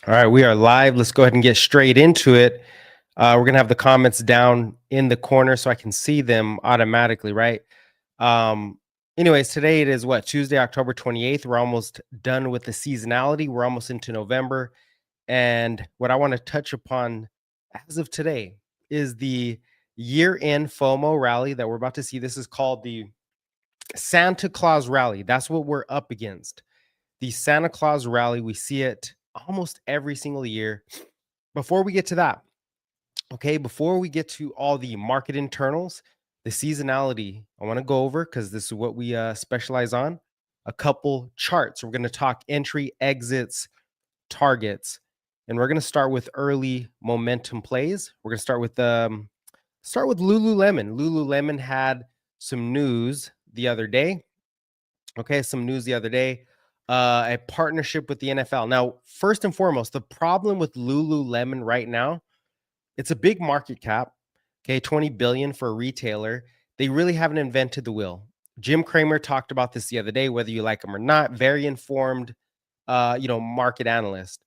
All right, we are live. Let's go ahead and get straight into it. We're going to have the comments down in the corner so I can see them automatically, right? Um, Anyways, today it is what, Tuesday, October 28th. We're almost done with the seasonality. We're almost into November. And what I want to touch upon as of today is the year-end FOMO rally that we're about to see. This is called the Santa Claus Rally. That's what we're up against. The Santa Claus Rally, we see it almost every single year. Before we get to that, okay, before we get to all the market internals, the seasonality, I want to go over because this is what we specialize on. A couple charts. We're going to talk entry, exits, targets, and we're going to start with early momentum plays. We're going to start with Lululemon. Lululemon had some news the other day. Okay, some news the other day. A partnership with the NFL. Now, first and foremost, the problem with Lululemon right now, it's a big market cap. Okay, 20 billion for a retailer. They really haven't invented the wheel. Jim Cramer talked about this the other day, whether you like him or not. Very informed, market analyst.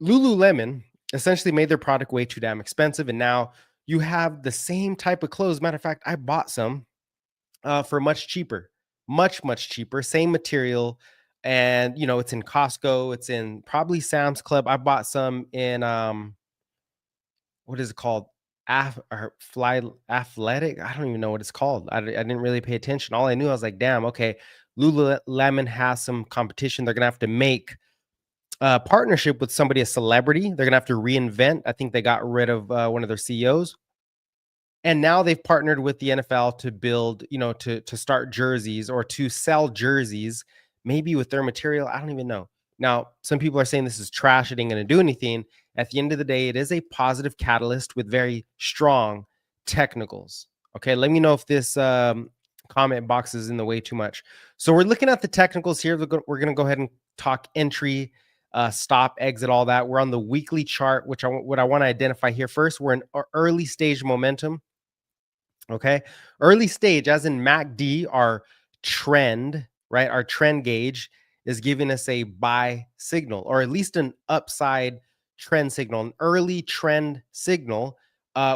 Lululemon essentially made their product way too damn expensive, and now you have the same type of clothes. Matter of fact, I bought some for much cheaper, much cheaper, same material. And it's in Costco, it's in probably Sam's Club. I bought some in what is it called? Fly Athletic. I don't even know what it's called. I didn't really pay attention. All I knew, I was like, damn, okay, Lululemon has some competition. They're gonna have to make a partnership with somebody, a celebrity. They're gonna have to reinvent. I think they got rid of one of their CEOs. And now they've partnered with the NFL to build, to start jerseys or to sell jerseys, maybe with their material. I don't even know. Now, some people are saying this is trash. It ain't going to do anything. At the end of the day, it is a positive catalyst with very strong technicals. Okay, let me know if this comment box is in the way too much. So we're looking at the technicals here. We're going to go ahead and talk entry, stop, exit, all that. We're on the weekly chart, what I want to identify here first. We're in early stage momentum. Okay. Early stage, as in MACD, our trend, right? Our trend gauge is giving us a buy signal, or at least an upside trend signal, an early trend signal,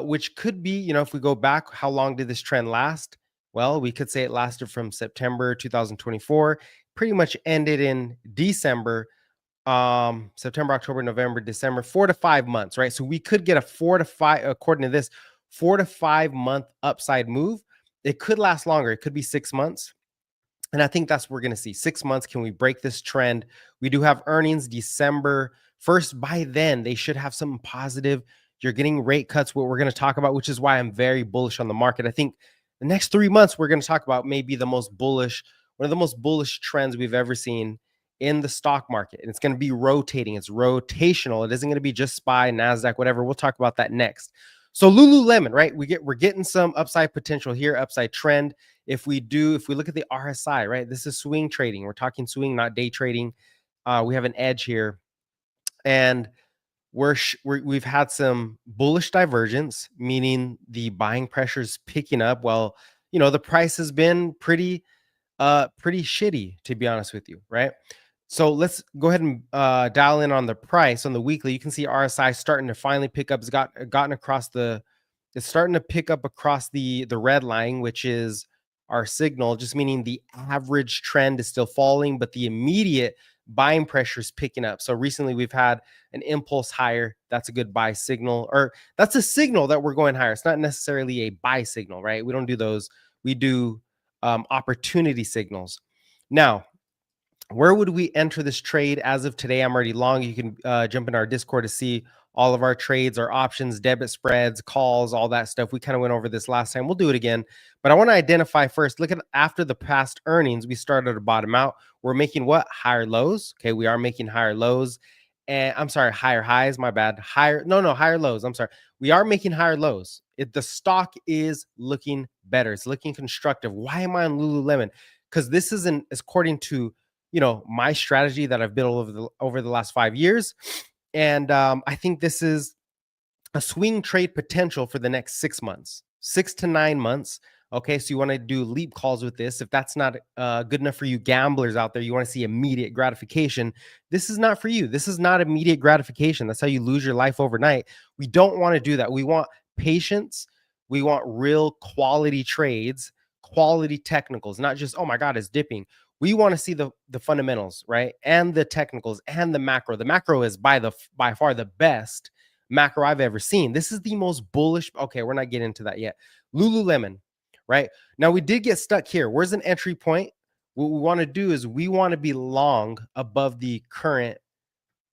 which could be, if we go back, how long did this trend last? Well, we could say it lasted from September 2024, pretty much ended in December, September, October, November, December, 4 to 5 months, right? So we could get a 4 to 5, according to this, 4 to 5 month upside move. It could last longer. It could be 6 months. And I think that's what we're going to see. 6 months. Can we break this trend? We do have earnings December 1st. By then, they should have something positive. You're getting rate cuts, what we're going to talk about, which is why I'm very bullish on the market. I think the next 3 months, we're going to talk about maybe one of the most bullish trends we've ever seen in the stock market. And it's going to be rotating. It's rotational. It isn't going to be just SPY, NASDAQ, whatever. We'll talk about that next. So Lululemon, right? We're getting some upside potential here, upside trend. If we look at the RSI, right? This is swing trading. We're talking swing, not day trading. We have an edge here, and we've had some bullish divergence, meaning the buying pressure is picking up. Well, the price has been pretty shitty, to be honest with you, right? So let's go ahead and dial in on the price on the weekly. You can see RSI starting to finally pick up. It's starting to pick up across the red line, which is our signal, just meaning the average trend is still falling, but the immediate buying pressure is picking up. So recently we've had an impulse higher. That's a good buy signal, or that's a signal that we're going higher. It's not necessarily a buy signal, right? We don't do those. We do opportunity signals. Now, where would we enter this trade as of today? I'm already long. You can jump in our Discord to see all of our trades, our options, debit spreads, calls, all that stuff. We kind of went over this last time. We'll do it again. But I want to identify first, look at after the past earnings, we started to bottom out. We're making what? Higher lows. Okay, we are making higher lows. And I'm sorry, higher highs, my bad. Higher lows. I'm sorry. We are making higher lows. The stock is looking better. It's looking constructive. Why am I on Lululemon? Because this isn't according to my strategy that I've built over the last 5 years. And I think this is a swing trade potential for the next 6 months, 6 to 9 months. Okay, so you want to do leap calls with this. If that's not good enough for you gamblers out there, you want to see immediate gratification. This is not for you. This is not immediate gratification. That's how you lose your life overnight. We don't want to do that. We want patience. We want real quality trades, quality technicals, not just, oh my God, it's dipping. We want to see the fundamentals, right? And the technicals and the macro. The macro is by far the best macro I've ever seen. This is the most bullish. Okay, we're not getting into that yet. Lululemon, right? Now we did get stuck here. Where's an entry point? What we want to do is we want to be long above the current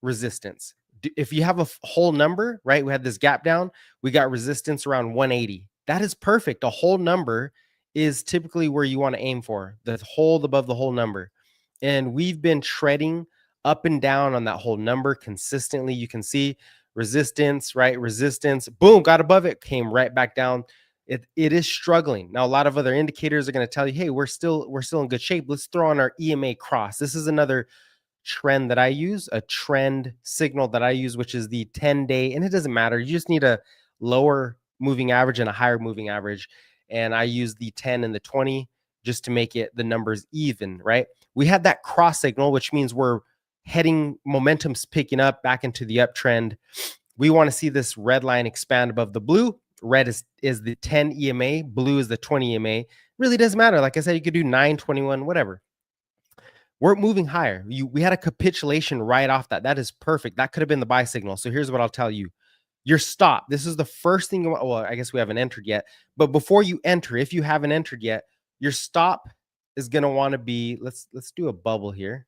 resistance. If you have a whole number, right? We had this gap down. We got resistance around 180. That is perfect. A whole number is typically where you want to aim for, the hold above the whole number. And we've been treading up and down on that whole number consistently. You can see resistance, right? Resistance, boom, got above it, came right back down. It is struggling. Now, a lot of other indicators are going to tell you, hey, we're still in good shape. Let's throw on our EMA cross. This is another trend that I use, a trend signal that I use, which is the 10-day, and it doesn't matter. You just need a lower moving average and a higher moving average. And I use the 10 and the 20 just to make it the numbers even, right? We had that cross signal, which means we're heading, momentum's picking up back into the uptrend. We want to see this red line expand above the blue. Red is the 10 EMA, blue is the 20 EMA. Really doesn't matter. Like I said, you could do 9, 21, whatever. We're moving higher. We had a capitulation right off that. That is perfect. That could have been the buy signal. So here's what I'll tell you. Your stop. This is the first thing you want. Well, I guess we haven't entered yet. But before you enter, if you haven't entered yet, your stop is going to want to be, let's do a bubble here,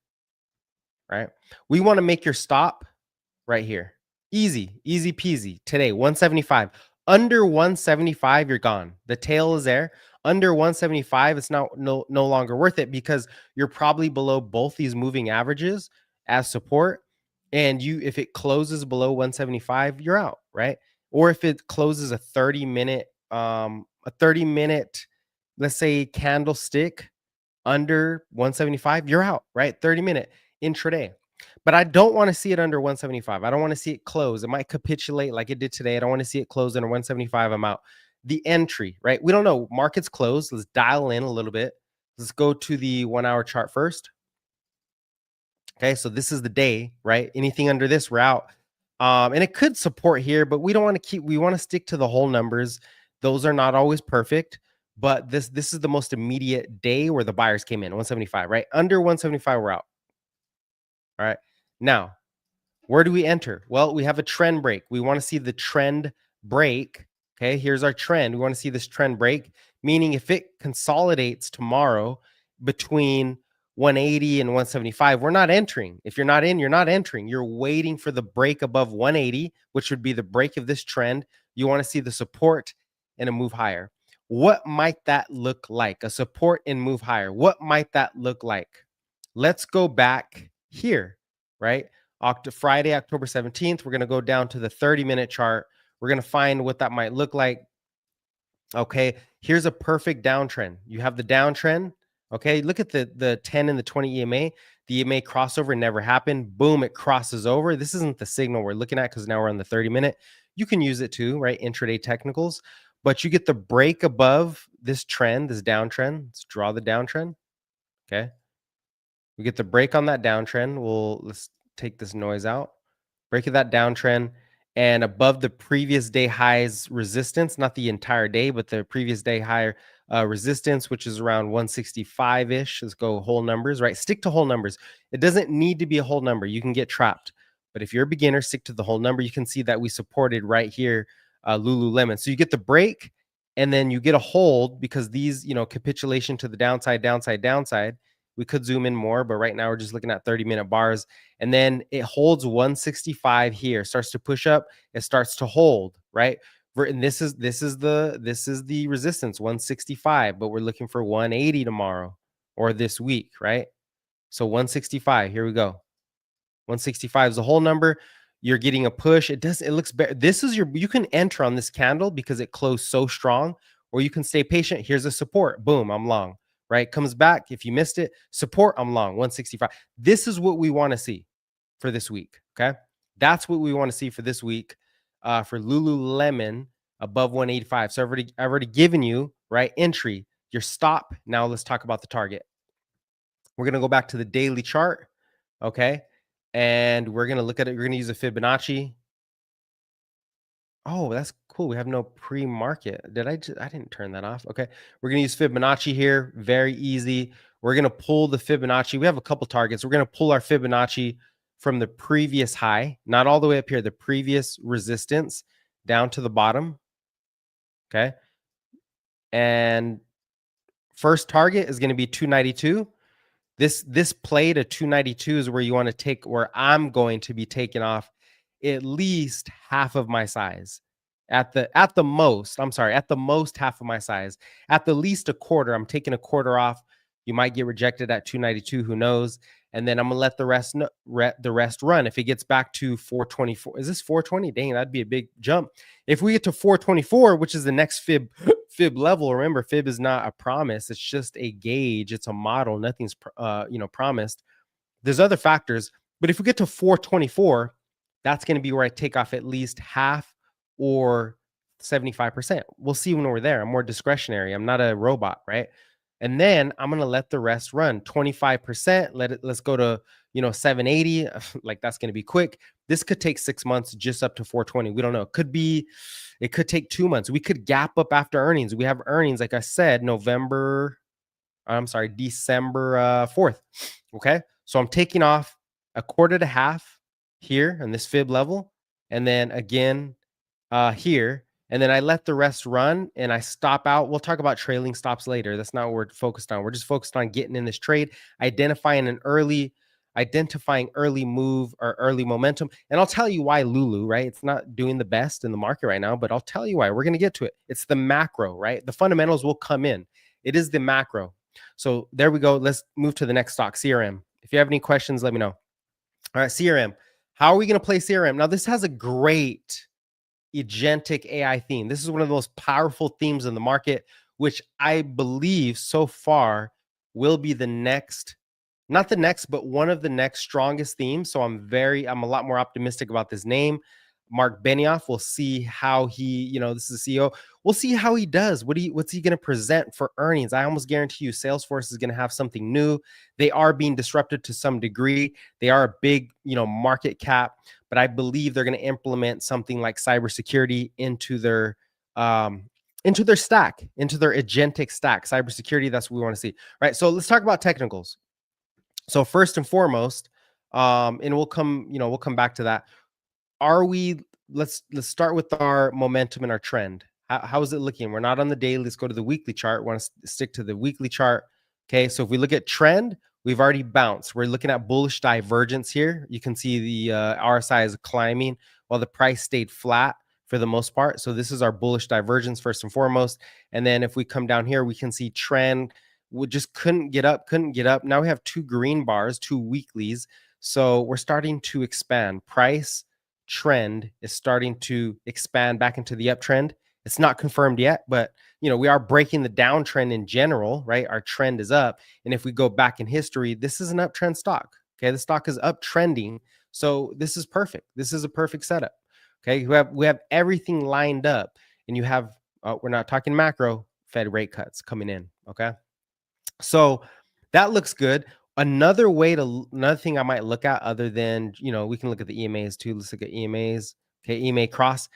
right? We want to make your stop right here. Easy peasy. Today, 175. Under 175, you're gone. The tail is there. Under 175, it's no longer worth it because you're probably below both these moving averages as support. And if it closes below 175, you're out, right? Or if it closes a 30-minute, let's say candlestick under 175, you're out, right? 30-minute intraday. But I don't want to see it under 175. I don't want to see it close. It might capitulate like it did today. I don't want to see it close under 175. I'm out. The entry, right? We don't know. Market's closed. Let's dial in a little bit. Let's go to the 1-hour chart first. Okay, so this is the day, right? Anything under this, we're out. And it could support here, but we don't want to we want to stick to the whole numbers. Those are not always perfect, but this is the most immediate day where the buyers came in, 175, right? Under 175, we're out. All right. Now, where do we enter? Well, we have a trend break. We want to see the trend break. Okay, here's our trend. We want to see this trend break, meaning if it consolidates tomorrow between 180 and 175, we're not entering. If you're not in, you're not entering. You're waiting for the break above 180, which would be the break of this trend. You want to see the support and a move higher. What might that look like? A support and move higher. What might that look like? Let's go back here, right? Friday, October 17th, we're going to go down to the 30-minute chart. We're going to find what that might look like. Okay, here's a perfect downtrend. You have the downtrend. Okay, look at the 10 and the 20 EMA. The EMA crossover never happened. Boom, it crosses over. This isn't the signal we're looking at because now we're on the 30-minute. You can use it too, right? Intraday technicals. But you get the break above this trend, this downtrend. Let's draw the downtrend. Okay. We get the break on that downtrend. Let's take this noise out. Break of that downtrend and above the previous day highs resistance, not the entire day, but the previous day higher resistance, which is around 165-ish. Let's go whole numbers, right? Stick to whole numbers. It doesn't need to be a whole number. You can get trapped. But if you're a beginner, stick to the whole number. You can see that we supported right here, Lululemon. So you get the break and then you get a hold because these, capitulation to the downside. We could zoom in more, but right now we're just looking at 30-minute bars. And then it holds 165 here, starts to push up, it starts to hold, right? And this is the resistance, 165, but we're looking for 180 tomorrow or this week, right? So 165, here we go. 165 is the whole number. You're getting a push. It looks better. You can enter on this candle because it closed so strong, or you can stay patient. Here's a support. Boom, I'm long. Right? Comes back. If you missed it, support, I'm long, 165. This is what we want to see for this week. Okay. That's what we want to see for this week for Lululemon. above 185. So I've already given you, right, entry, your stop. Now let's talk about the target. We're going to go back to the daily chart, okay? And we're going to look at it. We're going to use a Fibonacci. Oh, that's cool. We have no pre-market. I didn't turn that off. Okay. We're going to use Fibonacci here. Very easy. We're going to pull the Fibonacci. We have a couple targets. We're going to pull our Fibonacci from the previous high, not all the way up here, the previous resistance down to the bottom. Okay. And first target is going to be 292. This play to 292 is where you want to take, where I'm going to be taking off at least half of my size. At the most, I'm sorry, at the most half of my size. At the least a quarter. I'm taking a quarter off. You might get rejected at 292, who knows? And then I'm gonna let the rest run. If it gets back to 424, is this 420? Dang, that'd be a big jump. If we get to 424, which is the next fib level, remember, fib is not a promise, it's just a gauge, it's a model, nothing's promised. There's other factors, but if we get to 424, that's going to be where I take off at least half or 75%. We'll see when we're there. I'm more discretionary. I'm not a robot, right? And then I'm going to let the rest run 25%. Let's go to, 780. Like, that's going to be quick. This could take 6 months just up to 420. We don't know. It could take 2 months. We could gap up after earnings. We have earnings, like I said, December 4th. Okay. So I'm taking off a quarter to half here on this fib level. And then again, here. And then I let the rest run and I stop out. We'll talk about trailing stops later. That's not what we're focused on. We're just focused on getting in this trade, identifying early move or early momentum. And I'll tell you why Lulu, right? It's not doing the best in the market right now, but I'll tell you why. We're going to get to it. It's the macro, right? The fundamentals will come in. It is the macro. So there we go. Let's move to the next stock, CRM. If you have any questions, let me know. All right, CRM. How are we going to play CRM? Now, this has a great agentic AI theme. This is one of the most powerful themes in the market, which I believe so far will be the next, not the next, but one of the next strongest themes. So I'm a lot more optimistic about this name. Mark Benioff, we'll see how he, this is the CEO. We'll see how he does. What's he going to present for earnings? I almost guarantee you Salesforce is going to have something new. They are being disrupted to some degree. They are a big, market cap, but I believe they're going to implement something like cybersecurity into their stack, into their agentic stack. Cybersecurity, that's what we want to see. Right. So let's talk about technicals. So first and foremost, and we'll come back to that. Let's start with our momentum and our trend. How is it looking? We're not on the daily. Let's go to the weekly chart. We want to stick to the weekly chart. Okay. So if we look at trend, we've already bounced. We're looking at bullish divergence here. You can see the RSI is climbing while the price stayed flat for the most part. So this is our bullish divergence first and foremost. And then if we come down here, we can see trend. We just couldn't get up. Now we have two green bars, two weeklies. So we're starting to expand. Price trend is starting to expand back into the uptrend. It's not confirmed yet, but we are breaking the downtrend in general, right? Our trend is up. And if we go back in history, this is an uptrend stock. Okay. The stock is uptrending. So this is perfect. This is a perfect setup. Okay. We have everything lined up, and you have, we're not talking macro, Fed rate cuts coming in. Okay. So that looks good. Another thing I might look at, other than, we can look at the EMAs too. Let's look at EMAs. Okay. EMA cross.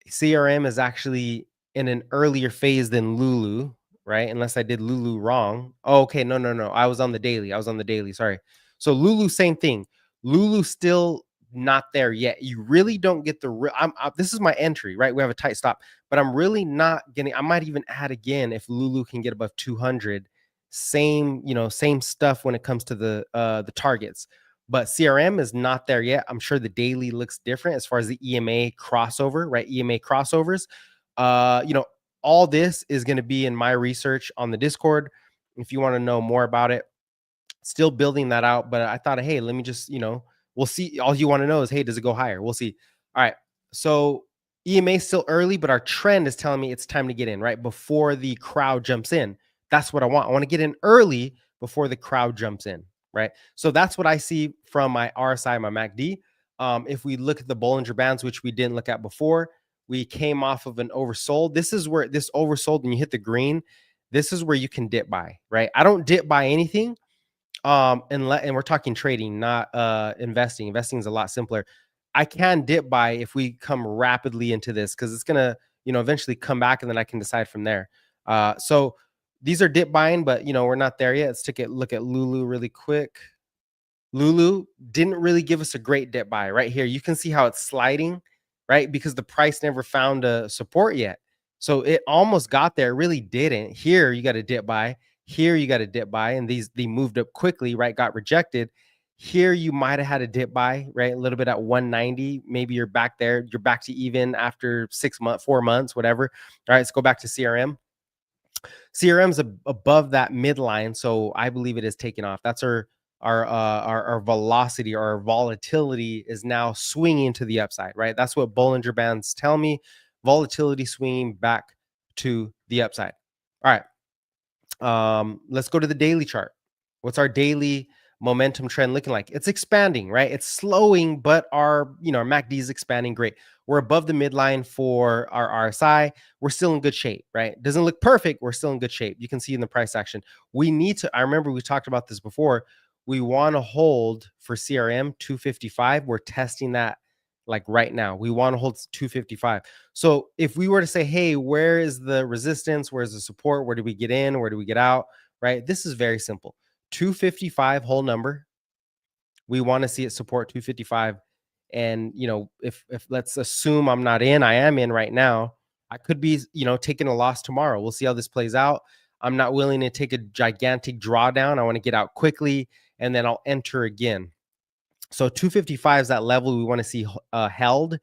CRM is actually in an earlier phase than Lulu, right? Unless I did Lulu wrong. Oh, okay. No. I was on the daily. Sorry. So Lulu, same thing. Lulu still not there yet. You really don't get this is my entry, right? We have a tight stop, but I'm really not getting, I might even add again if Lulu can get above 200. Same stuff when it comes to the targets. But CRM is not there yet. I'm sure the daily looks different as far as the EMA crossover, right? EMA crossovers. All this is going to be in my research on the Discord. If you want to know more about it, still building that out. But I thought, hey, let me just, we'll see. All you want to know is, hey, does it go higher? We'll see. All right. So EMA is still early, but our trend is telling me it's time to get in, right? Before the crowd jumps in. That's what I want. I want to get in early before the crowd jumps in, right? So that's what I see from my RSI, my MACD. If we look at the Bollinger Bands, which we didn't look at before, We came off of an oversold. This is where this oversold, and you hit the green. This is where you can dip buy, right? I don't dip buy anything. And we're talking trading, not investing. Investing is a lot simpler. I can dip buy if we come rapidly into this, because it's gonna, eventually come back, and then I can decide from there. So these are dip buying, but we're not there yet. Let's take a look at Lulu really quick. Lulu didn't really give us a great dip buy right here. You can see how it's sliding, right? Because the price never found a support yet. So it almost got there, really didn't. Here you got a dip buy. Here you got a dip buy, and they moved up quickly, right? Got rejected. Here you might have had a dip buy, right? A little bit at 190. Maybe you're back there. You're back to even after 6 months, 4 months, whatever. All right, let's go back to CRM. CRM's above that midline, so I believe it is taking off. That's our velocity, or our volatility is now swinging to the upside, right? That's what Bollinger Bands tell me. Volatility swinging back to the upside. All right. Let's go to the daily chart. What's our daily momentum trend looking like? It's expanding, right? It's slowing, but our MACD is expanding. Great. We're above the midline for our RSI. We're still in good shape, right? Doesn't look perfect. We're still in good shape. You can see in the price action. We need to, I remember we talked about this before. We want to hold for CRM 255. We're testing that like right now. We want to hold 255. So if we were to say, hey, where is the resistance? Where's the support? Where do we get in? Where do we get out? Right? This is very simple. 255 whole number. We want to see it support 255. And if let's assume I'm not in, I am in right now. I could be, taking a loss tomorrow. We'll see how this plays out. I'm not willing to take a gigantic drawdown. I want to get out quickly, and then I'll enter again. So 255 is that level we want to see held,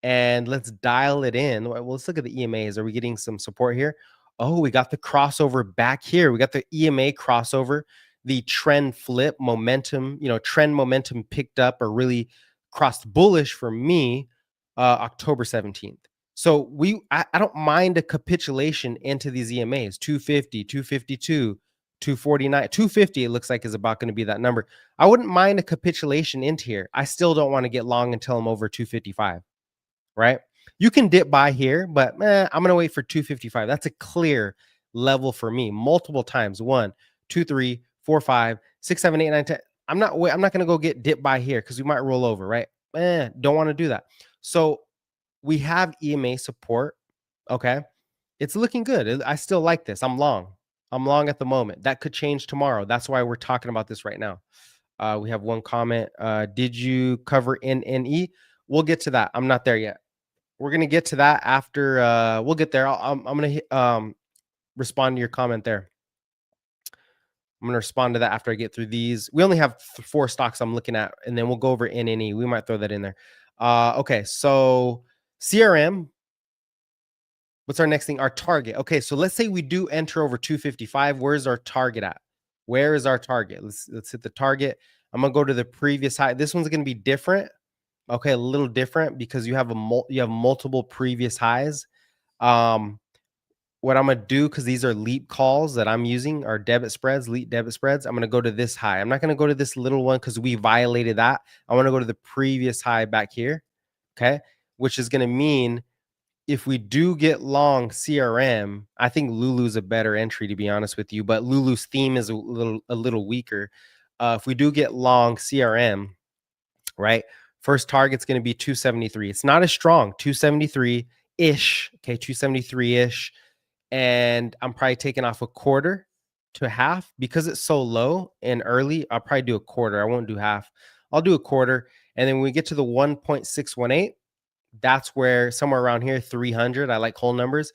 and let's dial it in. Well, let's look at the EMAs. Are we getting some support here? Oh, we got the crossover back here. We got the EMA crossover, the trend flip momentum, trend momentum picked up, or really crossed bullish for me, October 17th. So I don't mind a capitulation into these EMAs, 250, 252, 249, 250, it looks like is about going to be that number. I wouldn't mind a capitulation into here. I still don't want to get long until I'm over 255, right? You can dip buy here, but I'm going to wait for 255. That's a clear level for me multiple times. 1, 2, 3, 4, 5, 6, 7, 8, 9, 10. I'm not going to go get dip buy here because we might roll over, right? Don't want to do that. So we have EMA support. Okay. It's looking good. I still like this. I'm long at the moment. That could change tomorrow. That's why we're talking about this right now. We have one comment. Did you cover NNE? We'll get to that. I'm not there yet. We're going to get to that after. We'll get there. I'm going to respond to your comment there. I'm going to respond to that after I get through these. We only have 4 stocks I'm looking at, and then we'll go over NNE. We might throw that in there. Okay, so CRM. What's our next thing? Our target. Okay, so let's say we do enter over 255. Where's our target at? Where is our target? Let's hit the target. I'm gonna go to the previous high. This one's gonna be different. Okay, a little different because you have multiple previous highs. What I'm gonna do, because these are leap calls that I'm using, are debit spreads, leap debit spreads. I'm gonna go to this high. I'm not gonna go to this little one because we violated that. I want to go to the previous high back here. Okay, which is gonna mean, if we do get long CRM, I think Lulu's a better entry, to be honest with you, but Lulu's theme is a little weaker. If we do get long CRM, right? First target's going to be 273. It's not as strong, 273-ish. Okay, 273-ish. And I'm probably taking off a quarter to half because it's so low and early. I'll probably do a quarter. I won't do half. I'll do a quarter. And then when we get to the 1.618, that's where somewhere around here, 300. I like whole numbers,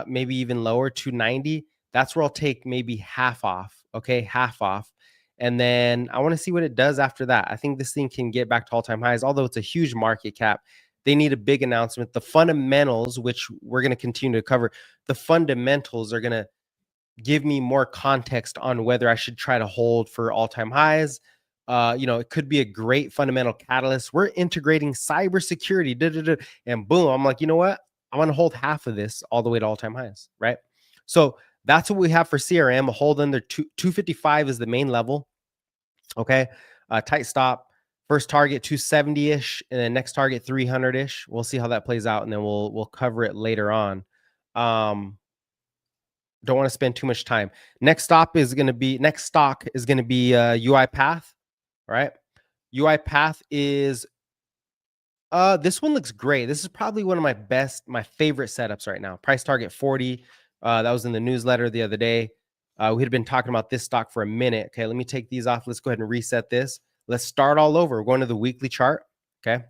maybe even lower, 290. That's where I'll take maybe half off. Okay, half off. And then I want to see what it does after that. I think this thing can get back to all-time highs, although it's a huge market cap. They need a big announcement. The fundamentals, which we're going to continue to cover, the fundamentals are going to give me more context on whether I should try to hold for all-time highs. It could be a great fundamental catalyst. We're integrating cybersecurity, and boom, I'm like, you know what? I want to hold half of this all the way to all-time highs, right? So that's what we have for CRM. A hold under 255 is the main level. Okay, tight stop First target 270-ish, and then next target 300-ish. We'll see how that plays out, and then we'll cover it later on. Don't want to spend too much time. Next stock is going to be UiPath, right? UiPath is this one looks great. This is probably one of my favorite setups right now. Price target 40. That was in the newsletter the other day. We had been talking about this stock for a minute. Okay, let me take these off. Let's go ahead and reset this. Let's start all over. We're going to the weekly chart. Okay.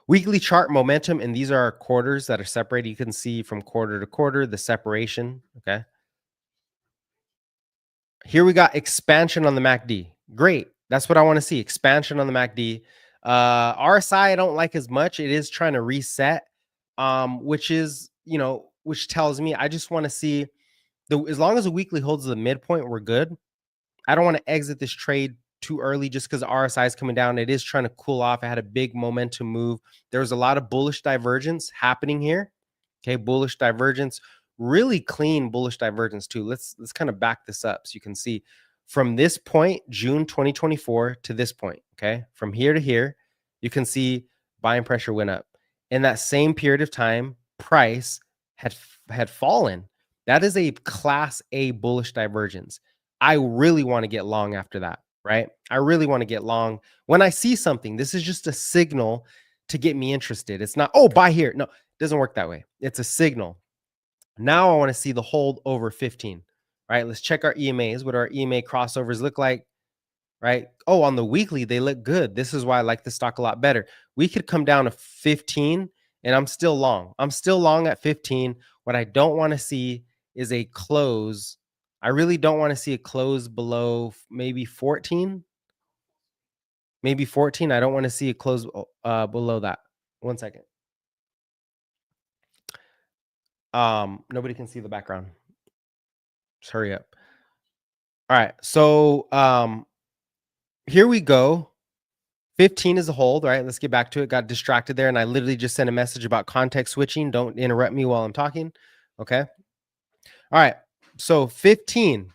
Weekly chart momentum, and these are our quarters that are separated. You can see from quarter to quarter the separation. Okay. Here we got expansion on the MACD. Great. That's what I want to see. Expansion on the MACD. RSI I don't like as much. It is trying to reset, which is, which tells me I just want to see as long as the weekly holds the midpoint, we're good. I don't want to exit this trade too early just because RSI is coming down. It is trying to cool off. It had a big momentum move. There was a lot of bullish divergence happening here. Okay, bullish divergence, really clean bullish divergence too. Let's kind of back this up so you can see from this point, June 2024 to this point. Okay, from here to here, you can see buying pressure went up. In that same period of time, price had fallen. That is a class A bullish divergence. I really want to get long after that, right? I really want to get long. When I see something, this is just a signal to get me interested. It's not, oh, buy here. No, it doesn't work that way. It's a signal. Now I want to see the hold over 15, right? Let's check our EMAs. What our EMA crossovers look like, right? Oh, on the weekly, they look good. This is why I like the stock a lot better. We could come down to 15 and I'm still long. I'm still long at 15. What I don't want to see is a close. I really don't want to see a close below maybe 14. Maybe 14. I don't want to see a close below that. One second. Nobody can see the background. Just hurry up. All right. So here we go. 15 is a hold, right? Let's get back to it. Got distracted there, and I literally just sent a message about context switching. Don't interrupt me while I'm talking. Okay. All right. So 15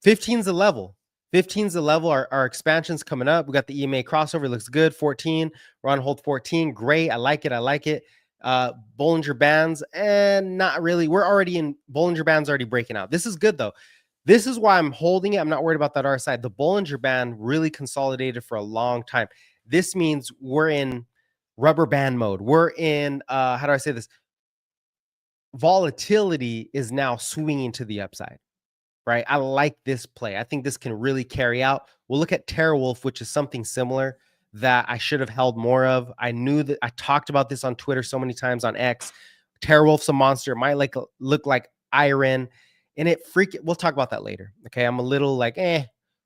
is a level. 15 is the level. Our expansion's coming up. We got the EMA crossover. Looks good. 14. We're on hold 14. Great. I like it. I like it. Bollinger Bands, and not really. We're already in Bollinger Bands already breaking out. This is good though. This is why I'm holding it. I'm not worried about that RSI. The Bollinger Band really consolidated for a long time. This means we're in rubber band mode. We're in, how do I say this? Volatility is now swinging to the upside, right? I like this play. I think this can really carry out. We'll look at TeraWulf, which is something similar that I should have held more of. I knew that I talked about this on Twitter so many times on X. TeraWulf's a monster. It might look like iron. And we'll talk about that later. Okay. I'm a little like,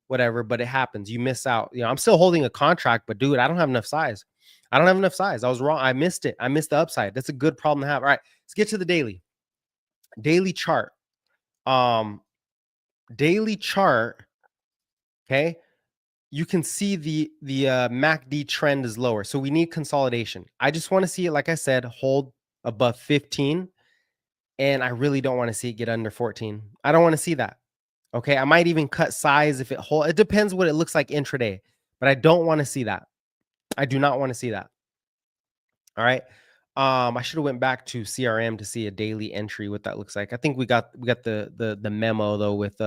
whatever, but it happens. You miss out. I'm still holding a contract, but dude, I don't have enough size. I don't have enough size. I was wrong. I missed it. I missed the upside. That's a good problem to have. All right. Let's get to the daily chart. Daily chart. Okay. You can see the MACD trend is lower. So we need consolidation. I just want to see it, like I said, hold above 15. And I really don't want to see it get under 14. I don't want to see that. Okay. I might even cut size if it depends what it looks like intraday, but I don't want to see that. I do not want to see that. All right. I should have went back to CRM to see a daily entry, what that looks like. I think we got the memo though with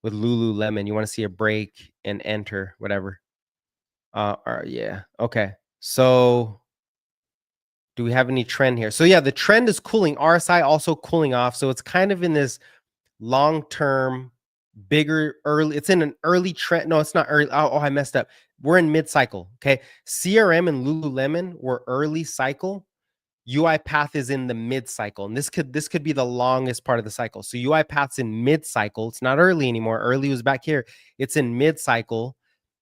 Lululemon. You want to see a break and enter, whatever. Yeah. Okay. So do we have any trend here? So yeah, the trend is cooling. RSI also cooling off. So it's kind of in this long-term, bigger, early. It's in an early trend. No, it's not early. Oh, I messed up. We're in mid-cycle. Okay. CRM and Lululemon were early cycle. UiPath is in the mid-cycle. And this could be the longest part of the cycle. So UiPath's in mid-cycle. It's not early anymore. Early was back here. It's in mid-cycle.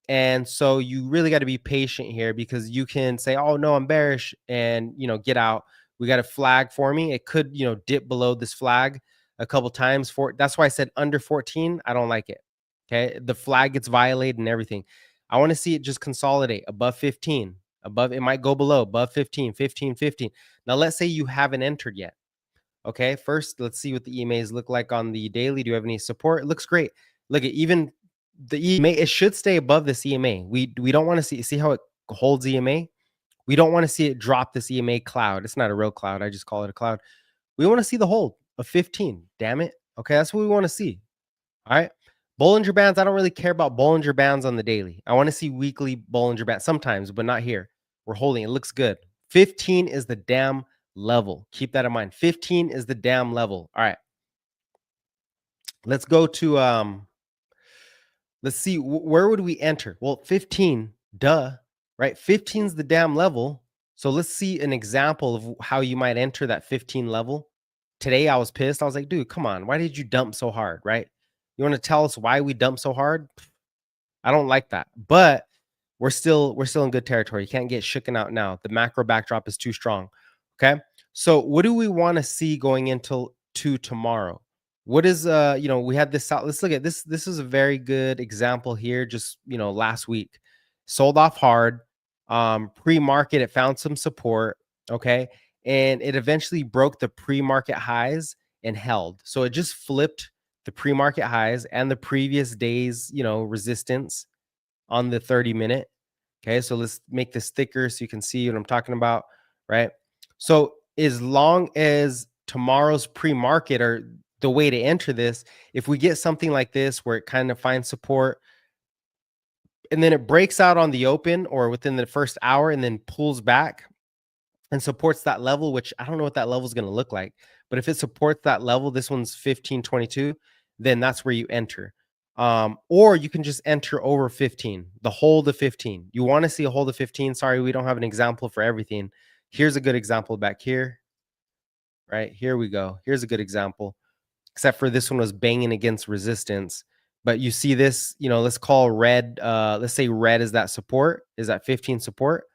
And so you really got to be patient here because you can say, oh, no, I'm bearish and, get out. We got a flag for me. It could, dip below this flag a couple times. That's why I said under 14, I don't like it. Okay. The flag gets violated and everything. I want to see it just consolidate above 15. Above, it might go below, above 15, 15, 15. Now, let's say you haven't entered yet. Okay. First, let's see what the EMAs look like on the daily. Do you have any support? It looks great. Look at even the EMA, it should stay above this EMA. We don't want to see how it holds EMA. We don't want to see it drop this EMA cloud. It's not a real cloud. I just call it a cloud. We want to see the hold of 15. Damn it. Okay, that's what we want to see. All right. Bollinger Bands, I don't really care about Bollinger Bands on the daily. I want to see weekly Bollinger Bands sometimes, but not here. We're holding. It looks good. 15 is the damn level. Keep that in mind. 15 is the damn level. All right. Let's go to let's see where would we enter? Well, 15, duh, right? 15 is the damn level. So let's see an example of how you might enter that 15 level. Today I was pissed. I was like, dude, come on. Why did you dump so hard, right? You want to tell us why we dumped so hard? I don't like that. But we're still in good territory. You can't get shooken out now. The macro backdrop is too strong. Okay. So what do we want to see going into tomorrow? What is we had this out. Let's look at this. This is a very good example here. Just last week. Sold off hard. Pre-market, it found some support. Okay. And it eventually broke the pre-market highs and held. So it just flipped the pre-market highs and the previous day's, resistance on the 30-minute. Okay, so let's make this thicker so you can see what I'm talking about, right? So as long as tomorrow's pre-market or the way to enter this, if we get something like this where it kind of finds support and then it breaks out on the open or within the first hour and then pulls back and supports that level, which I don't know what that level is going to look like, but if it supports that level, this one's 1522, then that's where you enter. Or you can just enter over 15, the hold of 15. You want to see a hold of 15. Sorry, we don't have an example for everything. Here's a good example back here. Right, here we go. Here's a good example, except for this one was banging against resistance. But you see this, let's call red, let's say red is that support, is that 15 support.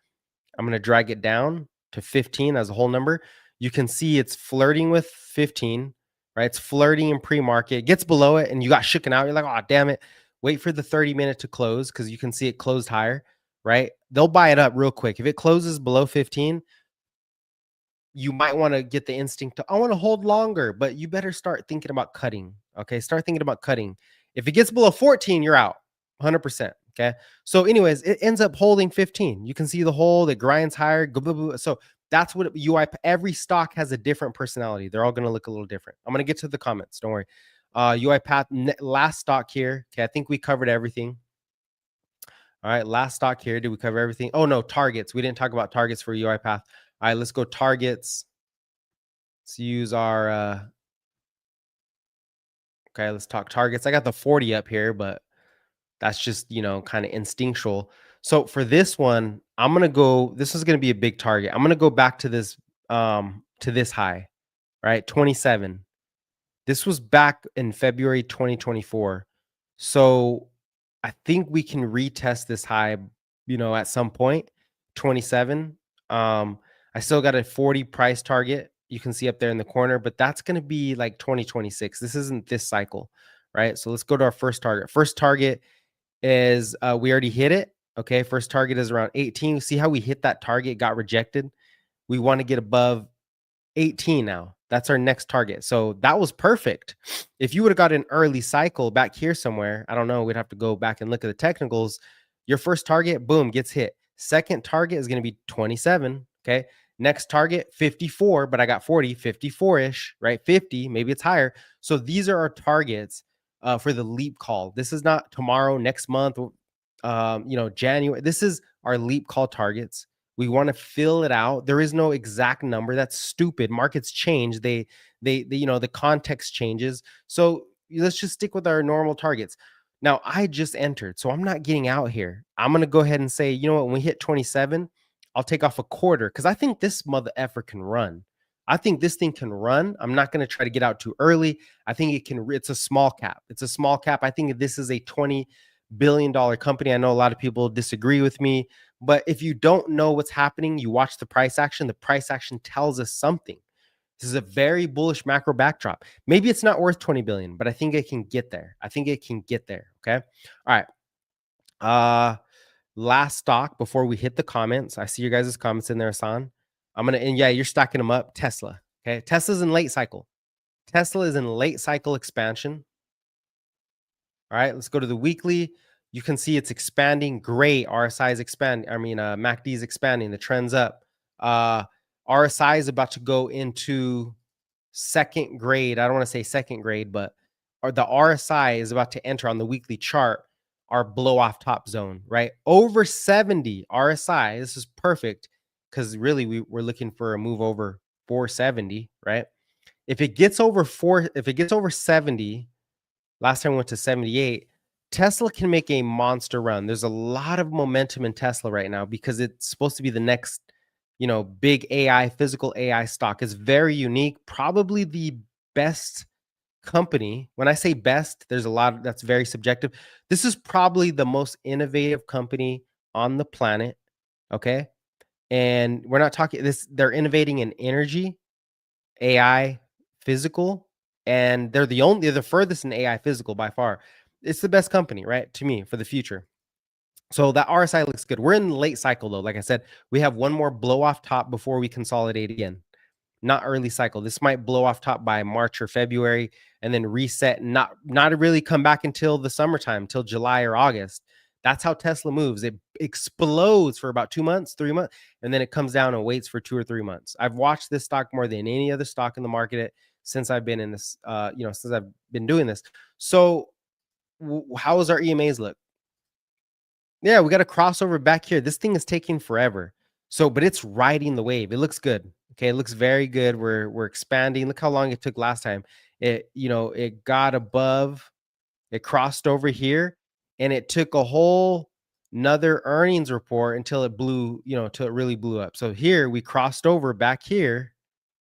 I'm going to drag it down to 15 as a whole number. You can see it's flirting with 15, right? It's flirting in pre-market. It gets below it and you got shooken out. You're like, oh, damn it. Wait for the 30-minute to close because you can see it closed higher, right? They'll buy it up real quick. If it closes below 15, you might want to get the instinct to, I want to hold longer, but you better start thinking about cutting. Okay. Start thinking about cutting. If it gets below 14, you're out 100%. Okay. So anyways, it ends up holding 15. You can see the hold, it grinds higher. So that's what every stock has a different personality. They're all going to look a little different. I'm going to get to the comments. Don't worry. UiPath, last stock here. Okay. I think we covered everything. All right. Last stock here. Did we cover everything? Oh no, targets. We didn't talk about targets for UiPath. All right, let's go targets. Let's use our, okay, let's talk targets. I got the 40 up here, but that's just, kind of instinctual. So for this one, I'm going to go, this is going to be a big target. I'm going to go back to this high, right? 27. This was back in February 2024. So I think we can retest this high, at some point, 27. I still got a 40 price target. You can see up there in the corner, but that's going to be like 2026. This isn't this cycle, right? So let's go to our first target. First target is we already hit it. Okay. First target is around 18. See how we hit that target, got rejected. We want to get above 18 now. That's our next target. So that was perfect. If you would have got an early cycle back here somewhere, I don't know, we'd have to go back and look at the technicals. Your first target, boom, gets hit. Second target is going to be 27. Okay. Next target, 54, but I got 40, 54-ish, right? 50, maybe it's higher. So these are our targets for the leap call. This is not tomorrow, next month, January. This is our leap call targets. We want to fill it out. There is no exact number. That's stupid. Markets change. They the context changes. So let's just stick with our normal targets. Now, I just entered, so I'm not getting out here. I'm going to go ahead and say, you know what, when we hit 27, I'll take off a quarter because I think this mother effer can run. I think this thing can run. I'm not going to try to get out too early. I think it can. It's a small cap. It's a small cap. I think this is a $20 billion company. I know a lot of people disagree with me, but if you don't know what's happening, you watch the price action. The price action tells us something. This is a very bullish macro backdrop. Maybe it's not worth 20 billion, but I think it can get there. I think it can get there. Okay. All right. Last stock before we hit the comments. I see your guys' comments in there, Hassan. And yeah, you're stacking them up. Tesla. Okay. Tesla's in late cycle. Tesla is in late cycle expansion. All right, let's go to the weekly. You can see it's expanding. Great. RSI is expanding. I mean, MACD is expanding. The trend's up. Uh, RSI is about to go into second grade. I don't want to say second grade, but the RSI is about to enter on the weekly chart our blow off top zone, right? Over 70 RSI. This is perfect because really we're looking for a move over 470, right? If it gets over 70, last time we went to 78, Tesla can make a monster run. There's a lot of momentum in Tesla right now because it's supposed to be the next, big AI, physical AI stock. It's very unique, probably the best company. When I say best, there's a lot that's very subjective. This is probably the most innovative company on the planet, okay? And we're not talking this they're innovating in energy, AI, physical, and they're the furthest in AI physical by far. It's the best company, right? To me for the future. So that RSI looks good. We're in the late cycle though. Like I said, we have one more blow off top before we consolidate again. Not early cycle. This might blow off top by March or February and then reset and not really come back until the summertime, until July or August. That's how Tesla moves. It explodes for about 2 months, 3 months, and then it comes down and waits for 2 or 3 months. I've watched this stock more than any other stock in the market since I've been in this, since I've been doing this. So, how does our EMAs look? Yeah, we got a crossover back here. This thing is taking forever. So, but it's riding the wave. It looks good. Okay, it looks very good. We're expanding. Look how long it took last time. It got above, it crossed over here, and it took a whole another earnings report until it blew, until it really blew up. So here we crossed over back here,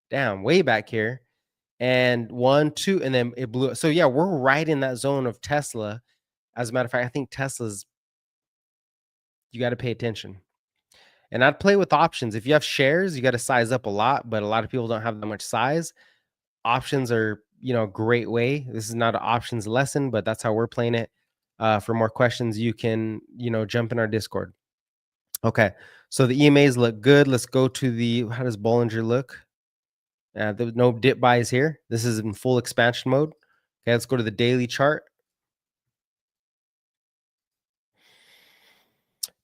down way back here, and one, two, and then it blew up. So yeah, we're right in that zone of Tesla. As a matter of fact, I think Tesla's you got to pay attention. And I'd play with options. If you have shares, you got to size up a lot, but a lot of people don't have that much size. Options are, a great way. This is not an options lesson, but that's how we're playing it. For more questions, you can, jump in our Discord. Okay. So the EMAs look good. Let's go to how does Bollinger look? There's no dip buys here. This is in full expansion mode. Okay. Let's go to the daily chart.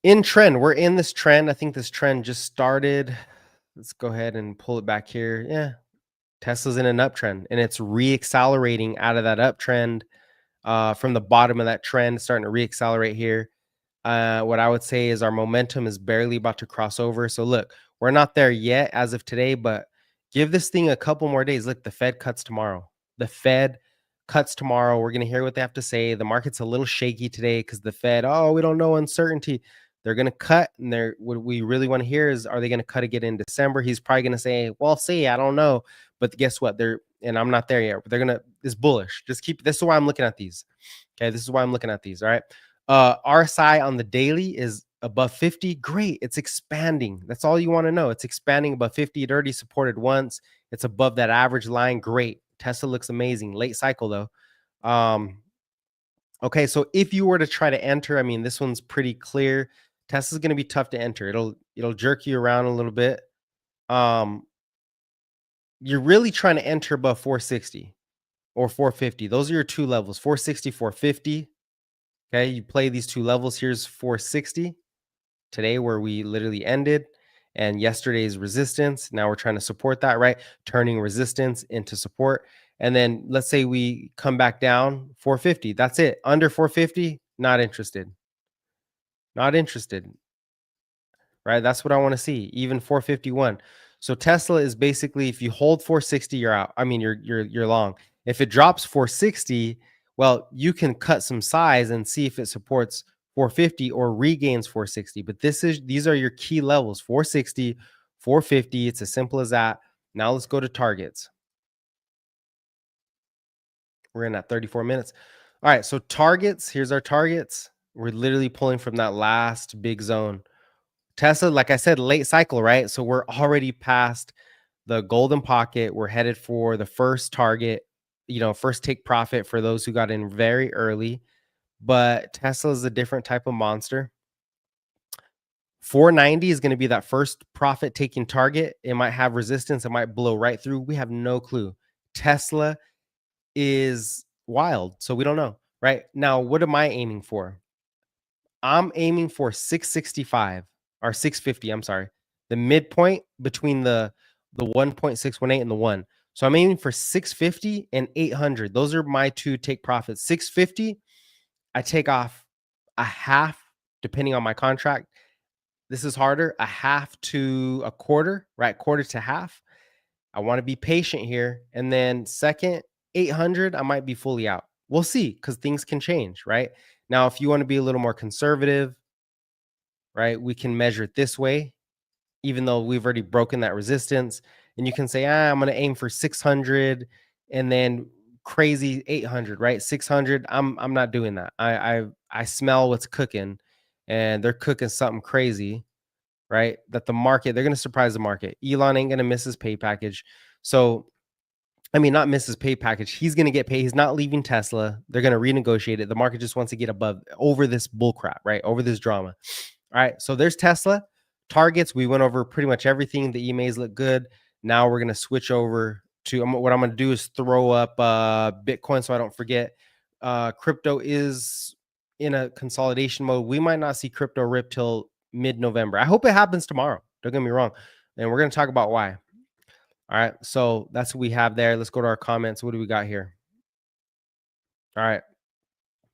In trend, we're in this trend. I think this trend just started. Let's go ahead and pull it back here. Yeah, Tesla's in an uptrend and it's reaccelerating out of that uptrend from the bottom of that trend, starting to reaccelerate here. What I would say is our momentum is barely about to cross over. So look, we're not there yet as of today, but give this thing a couple more days. Look, the Fed cuts tomorrow. The Fed cuts tomorrow. We're going to hear what they have to say. The market's a little shaky today because the Fed, oh, we don't know, uncertainty. They're going to cut, and what we really want to hear is, are they going to cut again in December? He's probably going to say, well, see, I don't know. But guess what? And I'm not there yet. They're going to, it's bullish. Just keep, this is why I'm looking at these. Okay. This is why I'm looking at these. All right. RSI on the daily is above 50. Great. It's expanding. That's all you want to know. It's expanding above 50. It already supported once. It's above that average line. Great. Tesla looks amazing. Late cycle though. Okay. So if you were to try to enter, I mean, this one's pretty clear. Tesla's going to be tough to enter. It'll jerk you around a little bit. You're really trying to enter above 460 or 450. Those are your two levels, 460, 450. Okay, you play these two levels. Here's 460 today, where we literally ended, and yesterday's resistance. Now we're trying to support that, right? Turning resistance into support. And then let's say we come back down 450. That's it. Under 450, not interested. Not interested. Right? That's what I want to see. Even 451. So Tesla is basically, if you hold 460, you're out. I mean, you're long. If it drops 460, well, you can cut some size and see if it supports 450 or regains 460. But these are your key levels: 460, 450. It's as simple as that. Now let's go to targets. We're in at 34 minutes. All right, so targets. Here's our targets. We're literally pulling from that last big zone. Tesla, like I said, late cycle, right? So we're already past the golden pocket. We're headed for the first target, first take profit for those who got in very early. But Tesla is a different type of monster. 490 is going to be that first profit taking target. It might have resistance. It might blow right through. We have no clue. Tesla is wild, so we don't know. right? Now, what am I aiming for? I'm aiming for 665 or 650, I'm sorry. The midpoint between the 1.618 and the 1. So I'm aiming for 650 and 800. Those are my two take profits. 650, I take off a half depending on my contract. This is harder, a half to a quarter, right? Quarter to half. I want to be patient here. And then second, 800, I might be fully out. We'll see because things can change, right? Now, if you want to be a little more conservative, right, we can measure it this way, even though we've already broken that resistance. And you can say, I'm going to aim for 600 and then crazy 800, right? 600. I'm not doing that. I smell what's cooking, and they're cooking something crazy, right? That the market, they're going to surprise the market. Elon ain't going to miss his pay package. So, I mean, not miss his pay package. He's going to get paid. He's not leaving Tesla. They're going to renegotiate it. The market just wants to get above over this bull crap, right? Over this drama. All right. So there's Tesla targets. We went over pretty much everything. The EMAs look good. Now we're going to switch over to what I'm going to do is throw up Bitcoin so I don't forget. Crypto is in a consolidation mode. We might not see crypto rip till mid-November. I hope it happens tomorrow. Don't get me wrong. And we're going to talk about why. All right. So that's what we have there. Let's go to our comments. What do we got here? All right.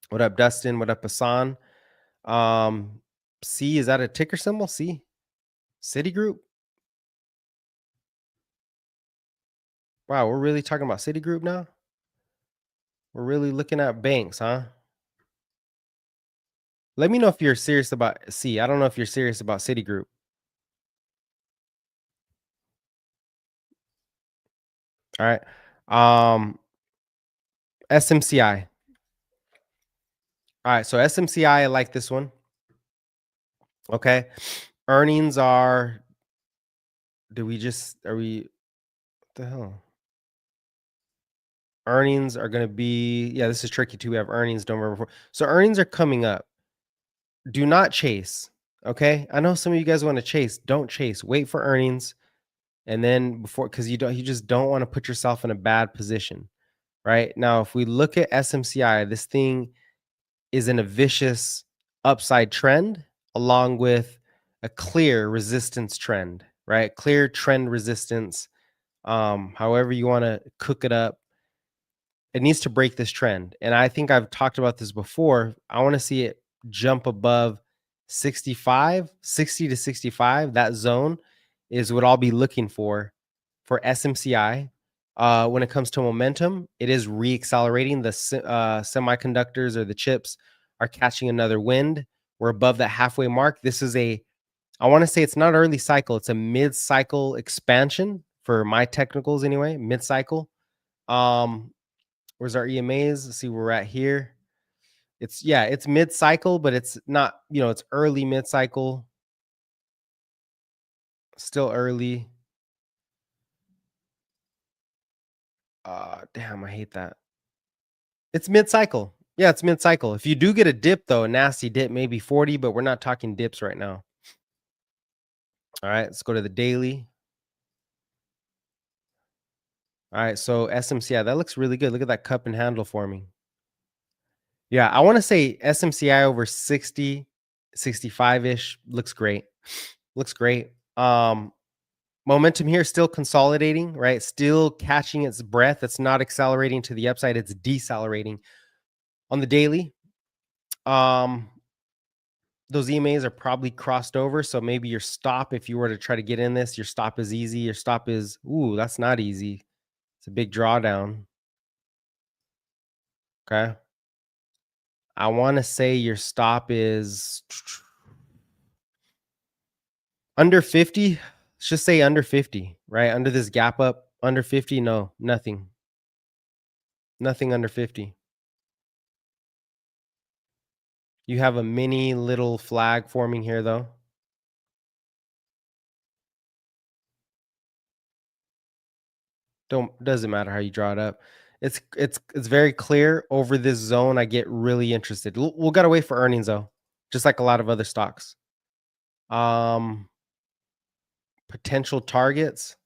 What up, Dustin? What up, Hassan? C, is that a ticker symbol? C? Citigroup? Wow, we're really talking about Citigroup now? We're really looking at banks, huh? Let me know if you're serious about C. I don't know if you're serious about Citigroup. All right. SMCI. All right, so SMCI, I like this one. Okay. Earnings are, are we, what the hell? Earnings are going to be, yeah, this is tricky too. We have earnings November 4th. So earnings are coming up. Do not chase. Okay. I know some of you guys want to chase. Don't chase. Wait for earnings. And then because you just don't want to put yourself in a bad position. Right now, if we look at SMCI, this thing is in a vicious upside trend along with a clear resistance trend, right? Clear trend resistance. However you want to cook it up, it needs to break this trend. And I think I've talked about this before. I want to see it jump above 65, 60 to 65. That zone is what I'll be looking for SMCI. When it comes to momentum, it is reaccelerating. The semiconductors or the chips are catching another wind. We're above that halfway mark. This is I want to say it's not early cycle. It's a mid-cycle expansion for my technicals anyway, mid-cycle. Where's our EMAs? Let's see where we're at here. It's mid-cycle, but it's not, it's early mid-cycle. Still early. Damn, I hate that. It's mid-cycle. Yeah, it's mid-cycle. If you do get a dip, though, a nasty dip, maybe 40, but we're not talking dips right now. All right, let's go to the daily. All right, so SMCI, that looks really good. Look at that cup and handle forming. Yeah, I want to say SMCI over 60, 65-ish looks great. Looks great. Momentum here still consolidating, right? Still catching its breath. It's not accelerating to the upside. It's decelerating. On the daily, those EMAs are probably crossed over. So maybe your stop, if you were to try to get in this, your stop is easy. Your stop is, that's not easy. It's a big drawdown. Okay. I want to say your stop is under 50. Let's just say under 50, right? Under this gap up, under 50. No, nothing. Nothing under 50. You have a mini little flag forming here, though. Doesn't matter how you draw it up. It's very clear over this zone. I get really interested. We'll gotta wait for earnings though, just like a lot of other stocks. Potential targets.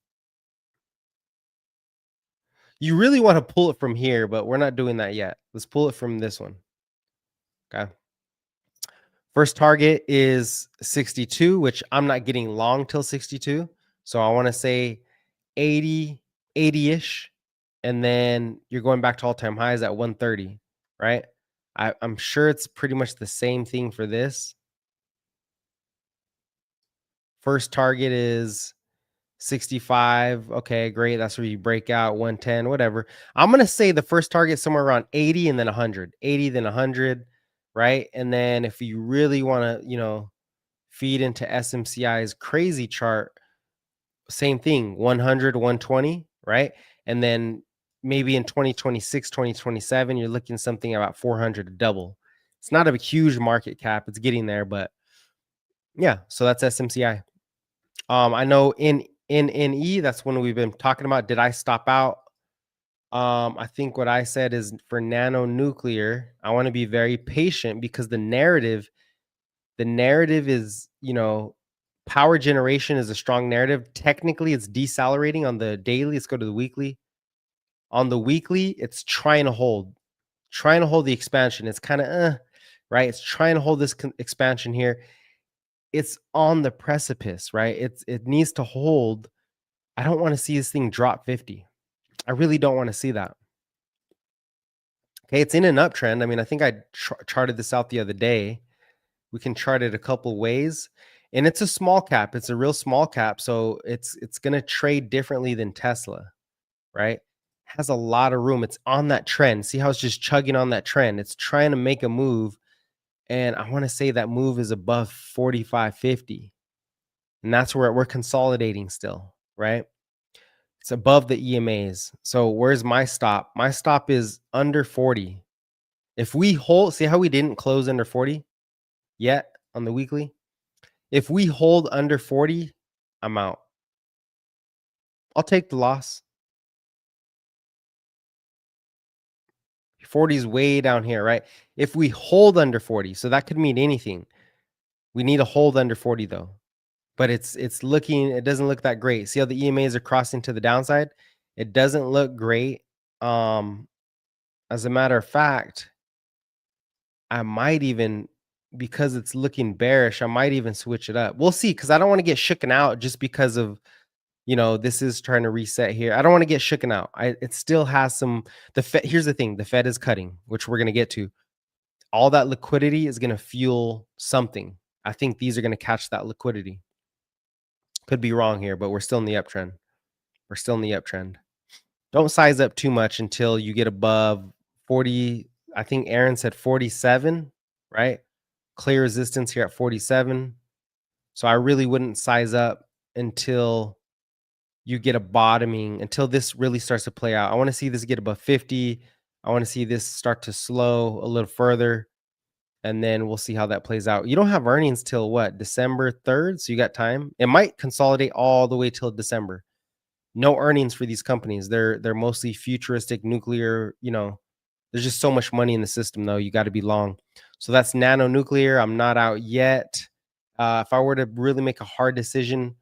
You really want to pull it from here, but we're not doing that yet. Let's pull it from this one. Okay. First target is 62, which I'm not getting long till 62. So I want to say 80, 80-ish. And then you're going back to all-time highs at 130, right? I'm sure it's pretty much the same thing for this. First target is 65. Okay, great. That's where you break out 110, whatever. I'm going to say the first target somewhere around 80 and then 100. 80, then 100, right? And then if you really want to, feed into SMCI's crazy chart, same thing, 100, 120, right? And then maybe in 2026, 2027, you're looking something about 400 to double. It's not a huge market cap. It's getting there, but yeah, so that's SMCI. I know in NE, that's when we've been talking about. Did I stop out? I think what I said is for nano nuclear, I want to be very patient because the narrative is, power generation is a strong narrative. Technically, it's decelerating on the daily. Let's go to the weekly. On the weekly, it's trying to hold the expansion. It's kind of, right? It's trying to hold this expansion here. It's on the precipice, right? It needs to hold. I don't want to see this thing drop 50. I really don't want to see that. Okay, it's in an uptrend. I mean, I think I charted this out the other day. We can chart it a couple ways, and it's a small cap. It's a real small cap, so it's going to trade differently than Tesla, right? Has a lot of room. It's on that trend. See how it's just chugging on that trend. It's trying to make a move, and I want to say that move is above 45.50, and that's where we're consolidating still, right? It's above the EMAs. So where's my stop? My stop is under 40. If we hold, see how we didn't close under 40 yet on the weekly? If we hold under 40, I'm out. I'll take the loss. 40 is way down here, right? If we hold under 40, so that could mean anything. We need to hold under 40 though. But it doesn't look that great. See how the EMAs are crossing to the downside? It doesn't look great. As a matter of fact, I might even, because it's looking bearish, I might even switch it up. We'll see, because I don't want to get shooken out just because of, this is trying to reset here. I don't want to get shooken out. It still has some, the Fed, here's the thing, the Fed is cutting, which we're going to get to. All that liquidity is going to fuel something. I think these are going to catch that liquidity. Could be wrong here, but we're still in the uptrend. We're still in the uptrend. Don't size up too much until you get above 40. I think Aaron said 47, right? Clear resistance here at 47. So I really wouldn't size up until you get a bottoming, until this really starts to play out. I want to see this get above 50. I want to see this start to slow a little further, and then we'll see how that plays out. You don't have earnings till what? December 3rd, so you got time. It might consolidate all the way till December. No earnings for these companies. They're mostly futuristic nuclear, there's just so much money in the system though. You got to be long. So that's nano nuclear. I'm not out yet. If I were to really make a hard decision,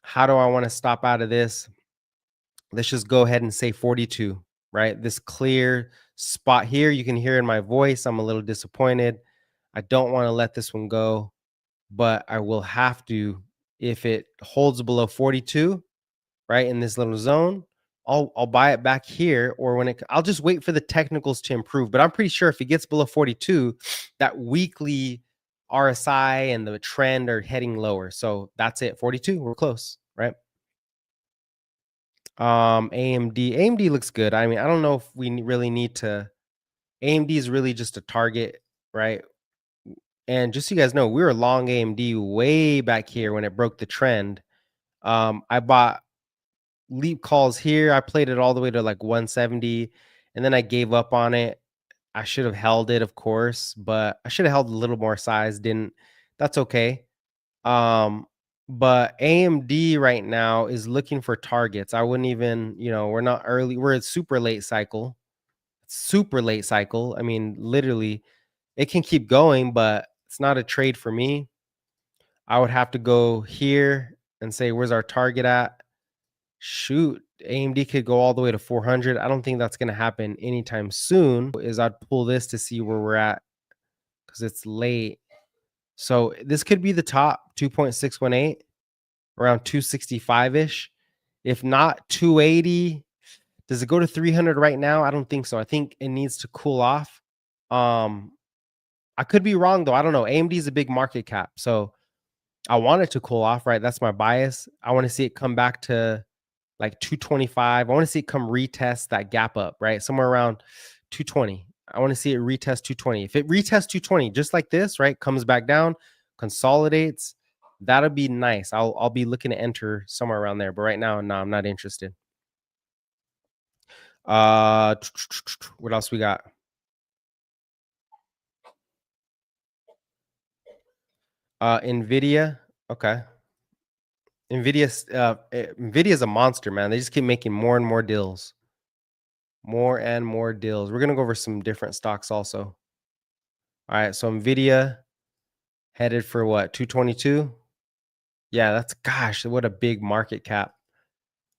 how do I want to stop out of this? Let's just go ahead and say 42, right? This clear spot here, you can hear in my voice, I'm a little disappointed. I don't want to let this one go, but I will have to if it holds below 42, right, in this little zone. I'll buy it back here, or I'll just wait for the technicals to improve. But I'm pretty sure if it gets below 42, that weekly RSI and the trend are heading lower. So that's it. 42, we're close, right? AMD looks good. I mean, I don't know if we really need to. AMD is really just a target, right? And just so you guys know, we were long AMD way back here when it broke the trend. I bought leap calls here. I played it all the way to like 170, and then I gave up on it. I should have held it, of course, but I should have held a little more size. Didn't. That's okay. But AMD right now is looking for targets. I wouldn't even, we're not early. We're at super late cycle. Super late cycle. I mean, literally, it can keep going, but it's not a trade for me. I would have to go here and say, where's our target at? Shoot, AMD could go all the way to 400. I don't think that's going to happen anytime soon. Is I'd pull this to see where we're at because it's late. So this could be the top 2.618, around 265-ish. If not 280, does it go to 300 right now? I don't think so. I think it needs to cool off. I could be wrong though. I don't know. AMD is a big market cap, so I want it to cool off, right? That's my bias. I want to see it come back to like 225. I want to see it come retest that gap up, right? Somewhere around 220. I want to see it retest 220. If it retests 220, just like this, right? Comes back down, consolidates, that'll be nice. I'll be looking to enter somewhere around there. But right now, no, I'm not interested. What else we got? Nvidia. Okay. Nvidia's a monster, man. They just keep making more and more deals. More and more deals. We're gonna go over some different stocks also. All right, so Nvidia headed for what? 222? Yeah, that's, gosh, what a big market cap.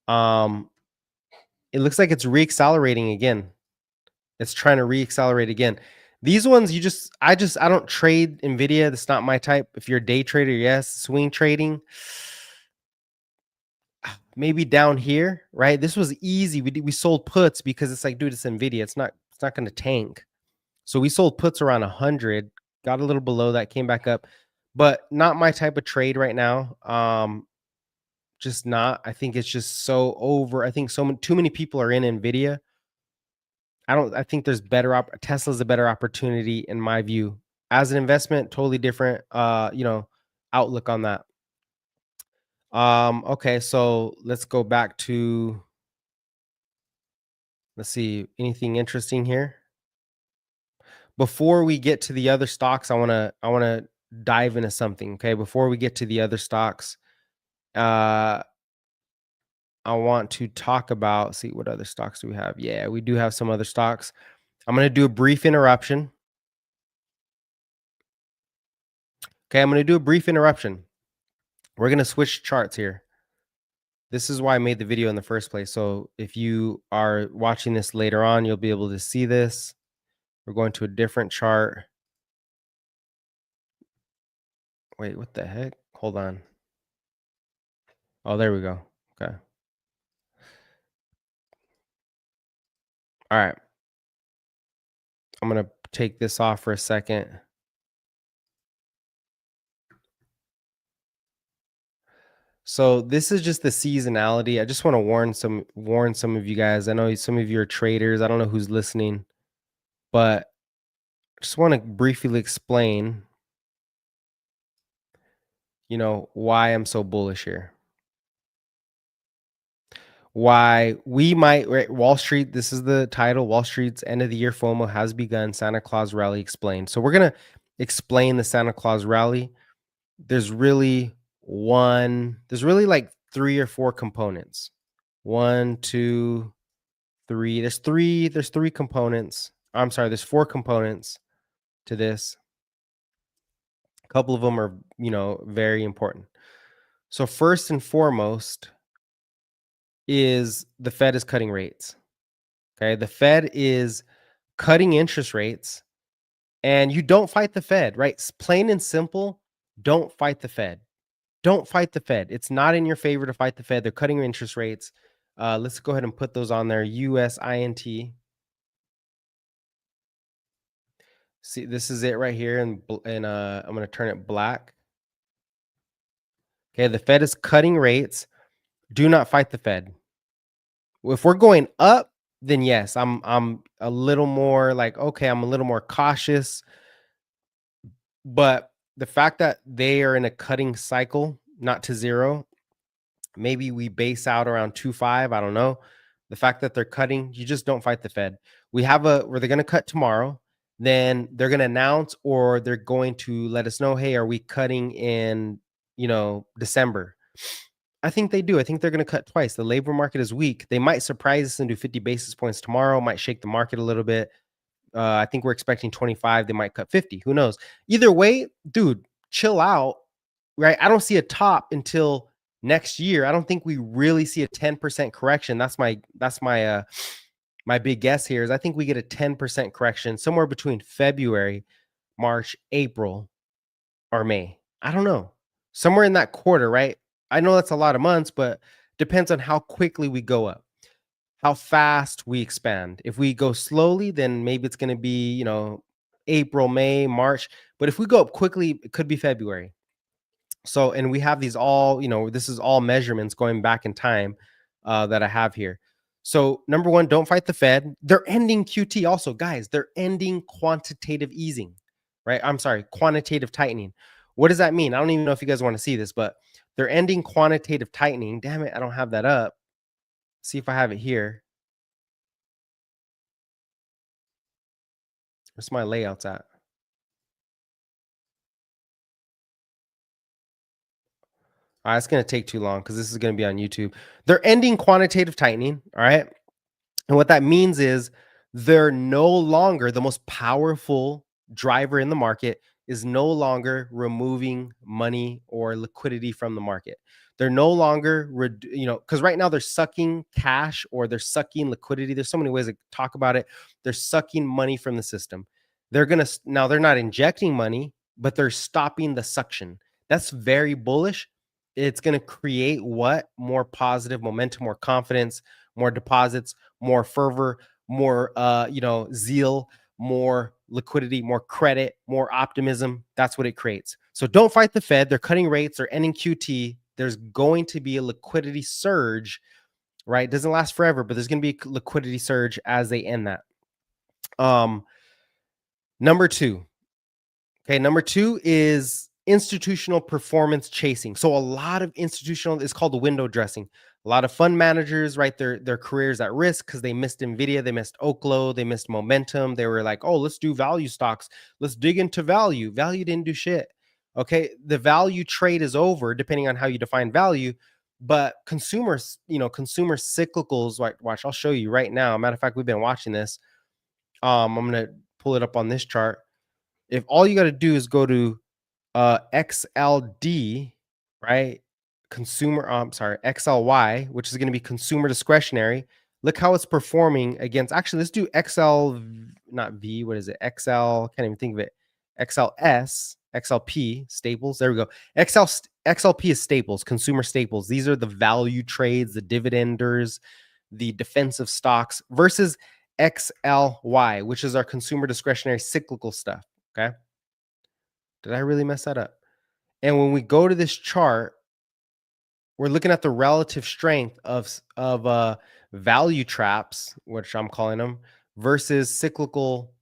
It looks like it's reaccelerating again. It's trying to reaccelerate again. These ones, I don't trade Nvidia. That's not my type. If you're a day trader, yes. Swing trading, maybe down here, right? This was easy. We sold puts because it's like, dude, it's Nvidia. It's not going to tank. So we sold puts around 100, got a little below that, came back up, but not my type of trade right now. Just not. I think it's just so over. I think too many people are in Nvidia. I think there's Tesla's a better opportunity in my view. As an investment, totally different outlook on that. Okay, so let's go back to, let's see, anything interesting here? Before we get to the other stocks, I want to dive into something, okay? Before we get to the other stocks, I want to talk about, see, what other stocks do we have? Yeah, we do have some other stocks. I'm going to do a brief interruption. Okay, I'm going to do a brief interruption. We're going to switch charts here. This is why I made the video in the first place. So if you are watching this later on, you'll be able to see this. We're going to a different chart. Wait, what the heck? Hold on. Oh, there we go. Okay. All right. I'm going to take this off for a second. So this is just the seasonality. I just want to warn some of you guys. I know some of you are traders. I don't know who's listening, but I just want to briefly explain, why I'm so bullish here. Why we might, right, Wall Street, this is the title, Wall Street's end of the year FOMO has begun, Santa Claus Rally explained. So we're going to explain the Santa Claus Rally. There's really like 3 or 4 components. 1, 2, 3. There's three components. I'm sorry, there's 4 components to this. A couple of them are, very important. So first and foremost is the Fed is cutting rates. Okay, the Fed is cutting interest rates, and you don't fight the Fed, right? It's plain and simple. Don't fight the Fed. Don't fight the Fed. It's not in your favor to fight the Fed. They're cutting interest rates. Let's go ahead and put those on there. USINT. See, this is it right here, and I'm going to turn it black. Okay, the Fed is cutting rates. Do not fight the Fed. If we're going up, then yes, I'm a little more like, okay, I'm a little more cautious. But the fact that they are in a cutting cycle, not to zero, maybe we base out around 2.5. I don't know. The fact that they're cutting, you just don't fight the Fed. Where they're going to cut tomorrow. Then they're going to announce, or they're going to let us know, hey, are we cutting in, December? I think they do. I think they're going to cut twice. The labor market is weak. They might surprise us and do 50 basis points tomorrow, might shake the market a little bit. I think we're expecting 25. They might cut 50. Who knows? Either way, dude, chill out, right? I don't see a top until next year. I don't think we really see a 10% correction. That's my my big guess here is I think we get a 10% correction somewhere between February March, April, or May. I don't know. Somewhere in that quarter, right? I know that's a lot of months, but depends on how quickly we go up, how fast we expand. If we go slowly, then maybe it's going to be, April, May, March. But if we go up quickly, it could be February. So, and we have these all, this is all measurements going back in time that I have here. So, number one, don't fight the Fed. They're ending QT also, guys. They're ending quantitative easing, right? I'm sorry, quantitative tightening. What does that mean? I don't even know if you guys want to see this, but they're ending quantitative tightening. Damn it, I don't have that up. See if I have it here. Where's my layouts at? All right, it's going to take too long because this is going to be on YouTube. They're ending quantitative tightening. All right. And what that means is they're no longer the most powerful driver in the market is no longer removing money or liquidity from the market. They're no longer, because right now they're sucking cash or they're sucking liquidity. There's so many ways to talk about it. They're sucking money from the system. Now they're not injecting money, but they're stopping the suction. That's very bullish. It's going to create what? More positive momentum, more confidence, more deposits, more fervor, more zeal, more liquidity, more credit, more optimism. That's what it creates. So don't fight the Fed. They're cutting rates, they're ending QT. There's going to be a liquidity surge, right? It doesn't last forever, but there's going to be a liquidity surge as they end that. Number two. Okay, number two is institutional performance chasing. So a lot of institutional is called the window dressing. A lot of fund managers, right? Their careers at risk because they missed Nvidia, they missed Oklo, they missed momentum. They were like, oh, let's do value stocks. Let's dig into value. Value didn't do shit. Okay, the value trade is over, depending on how you define value. But consumers, consumer cyclicals. Watch, I'll show you right now. Matter of fact, we've been watching this. I'm gonna pull it up on this chart. If all you got to do is go to XLD, right? XLY, which is going to be consumer discretionary. Look how it's performing against. Actually, let's do XL, not V. What is it? XL. Can't even think of it. XLS, XLP staples. There we go. XLP is staples, consumer staples. These are the value trades, the dividenders, the defensive stocks versus XLY, which is our consumer discretionary cyclical stuff. Okay. Did I really mess that up? And when we go to this chart, we're looking at the relative strength of value traps, which I'm calling them, versus cyclical,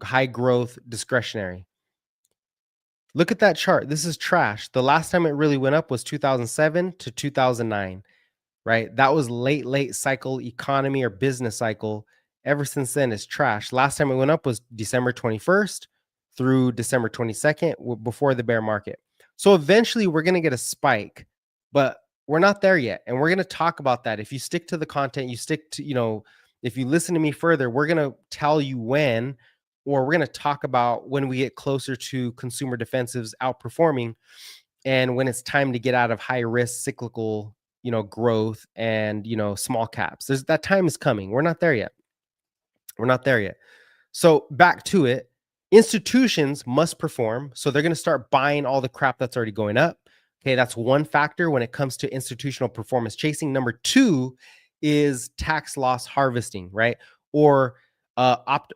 high growth discretionary. Look at that chart. This is trash. The last time it really went up was 2007 to 2009, right? That was late cycle economy or business cycle. Ever since then, it's trash. Last time it went up was December 21st through December 22nd before the bear market. So eventually we're going to get a spike, but we're not there yet. And we're going to talk about that. If you stick to the content, you stick to, if you listen to me further, we're going to tell you when, or we're going to talk about when we get closer to consumer defensives outperforming and when it's time to get out of high risk cyclical, growth and, small caps. That time is coming. We're not there yet. We're not there yet. So back to it. Institutions must perform. So they're going to start buying all the crap that's already going up. Okay, that's one factor when it comes to institutional performance chasing. Number two is tax loss harvesting, right? Or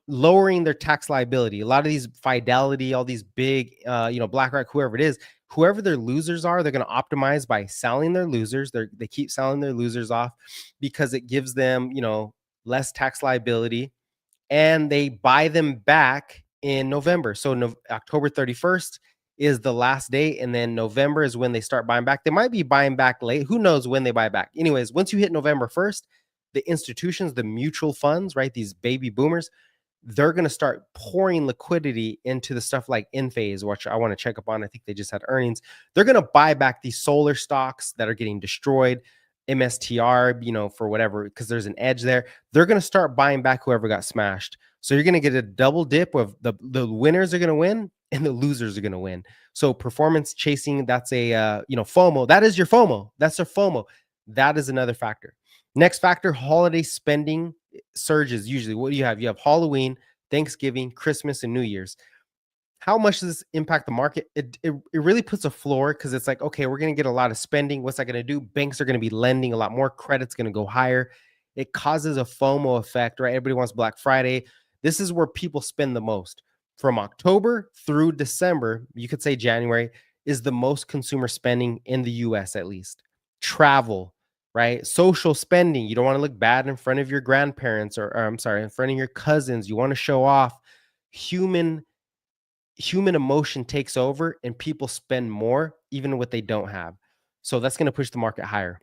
lowering their tax liability. A lot of these Fidelity, all these big, BlackRock, whoever it is, whoever their losers are, they're going to optimize by selling their losers. They keep selling their losers off because it gives them, less tax liability, and they buy them back in November. So October 31st is the last day, and then November is when they start buying back. They might be buying back late. Who knows when they buy back? Anyways, once you hit November 1st, the institutions, the mutual funds, right, these baby boomers, they're going to start pouring liquidity into the stuff like Enphase, which I want to check up on. I think they just had earnings. They're going to buy back these solar stocks that are getting destroyed. MSTR, for whatever, because there's an edge there. They're going to start buying back whoever got smashed. So you're going to get a double dip of the winners are going to win and the losers are going to win. So performance chasing, that's a, FOMO. That is your FOMO. That's a FOMO. That is another factor. Next factor, holiday spending surges. Usually what do you have? You have Halloween, Thanksgiving, Christmas, and New Year's. How much does this impact the market? It really puts a floor because it's like, okay, we're going to get a lot of spending. What's that going to do? Banks are going to be lending a lot more. Credit's going to go higher. It causes a FOMO effect, right? Everybody wants Black Friday. This is where people spend the most. From October through December, you could say January is the most consumer spending in the US, at least. Travel, right? Social spending. You don't want to look bad in front of your grandparents or I'm sorry, in front of your cousins. You want to show off. Human emotion takes over and people spend more even what they don't have. So that's going to push the market higher.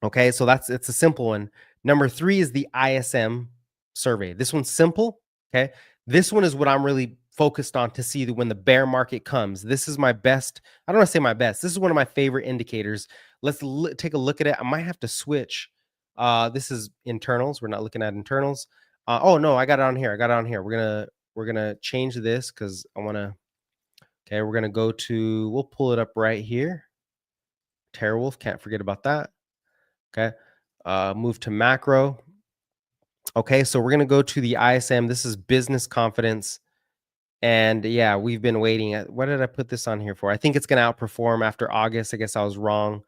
Okay, so it's a simple one. Number 3 is the ISM survey. This one's simple. Okay, this one is what I'm really focused on to see that when the bear market comes. This is my best. I don't want to say my best. This is one of my favorite indicators. Let's take a look at it. I might have to switch. This is internals. We're not looking at internals. Oh no, I got it on here. We're gonna change this because I want to. Okay, we're gonna go to. We'll pull it up right here. TeraWulf. Can't forget about that. Okay. Move to macro. Okay, so we're going to go to the ISM. This is business confidence. And yeah, we've been waiting. What did I put this on here for? I think it's going to outperform after August. I guess I was wrong.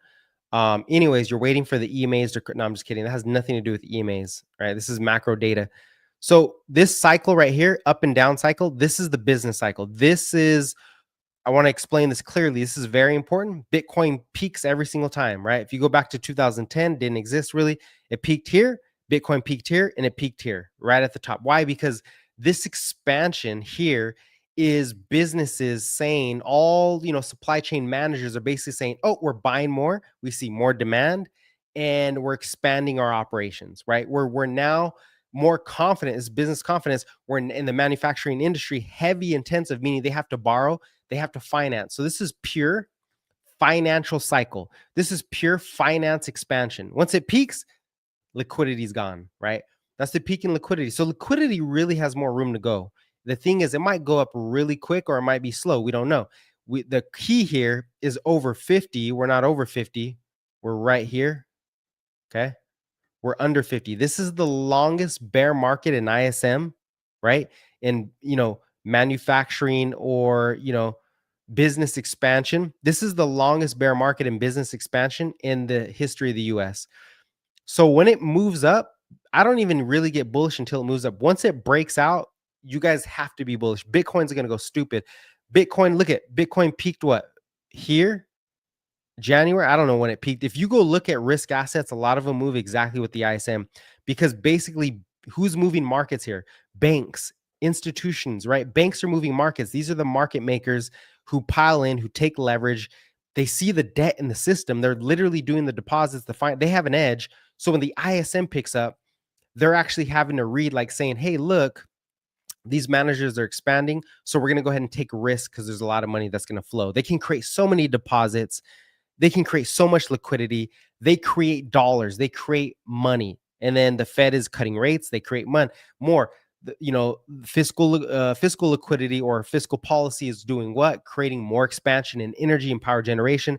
Anyways, you're waiting for the EMAs to, no, I'm just kidding. That has nothing to do with EMAs, right? This is macro data. So this cycle right here, up and down cycle, this is the business cycle. I want to explain this clearly. This is very important. Bitcoin peaks every single time, right? If you go back to 2010, didn't exist really. It peaked here, Bitcoin peaked here, and it peaked here, right at the top. Why? Because this expansion here is businesses saying, all, supply chain managers are basically saying, oh, we're buying more, we see more demand, and we're expanding our operations, right? We're now more confident, is business confidence. We're in the manufacturing industry, heavy intensive, meaning they have to borrow, they have to finance. So this is pure financial cycle. This is pure finance expansion. Once it peaks, liquidity is gone, right? That's the peak in liquidity. So liquidity really has more room to go. The thing is, it might go up really quick or it might be slow. We don't know. The key here is over 50. We're not over 50. We're right here. Okay. We're under 50. This is the longest bear market in ISM, right? In, manufacturing or, business expansion. This is the longest bear market in business expansion in the history of the US. So when it moves up, I don't even really get bullish until it moves up. Once it breaks out, you guys have to be bullish. Bitcoin's going to go stupid. Look at Bitcoin peaked what? Here? January, I don't know when it peaked. If you go look at risk assets, a lot of them move exactly with the ISM because basically who's moving markets here? Banks, institutions, right? Banks are moving markets. These are the market makers who pile in, who take leverage. They see the debt in the system. They're literally doing the deposits. They have an edge. So when the ISM picks up, they're actually having to read like saying, hey, look, these managers are expanding. So we're going to go ahead and take risk because there's a lot of money that's going to flow. They can create so many deposits. They can create so much liquidity. They create dollars. They create money. And then the Fed is cutting rates. They create more. Fiscal liquidity or fiscal policy is doing what? Creating more expansion in energy and power generation.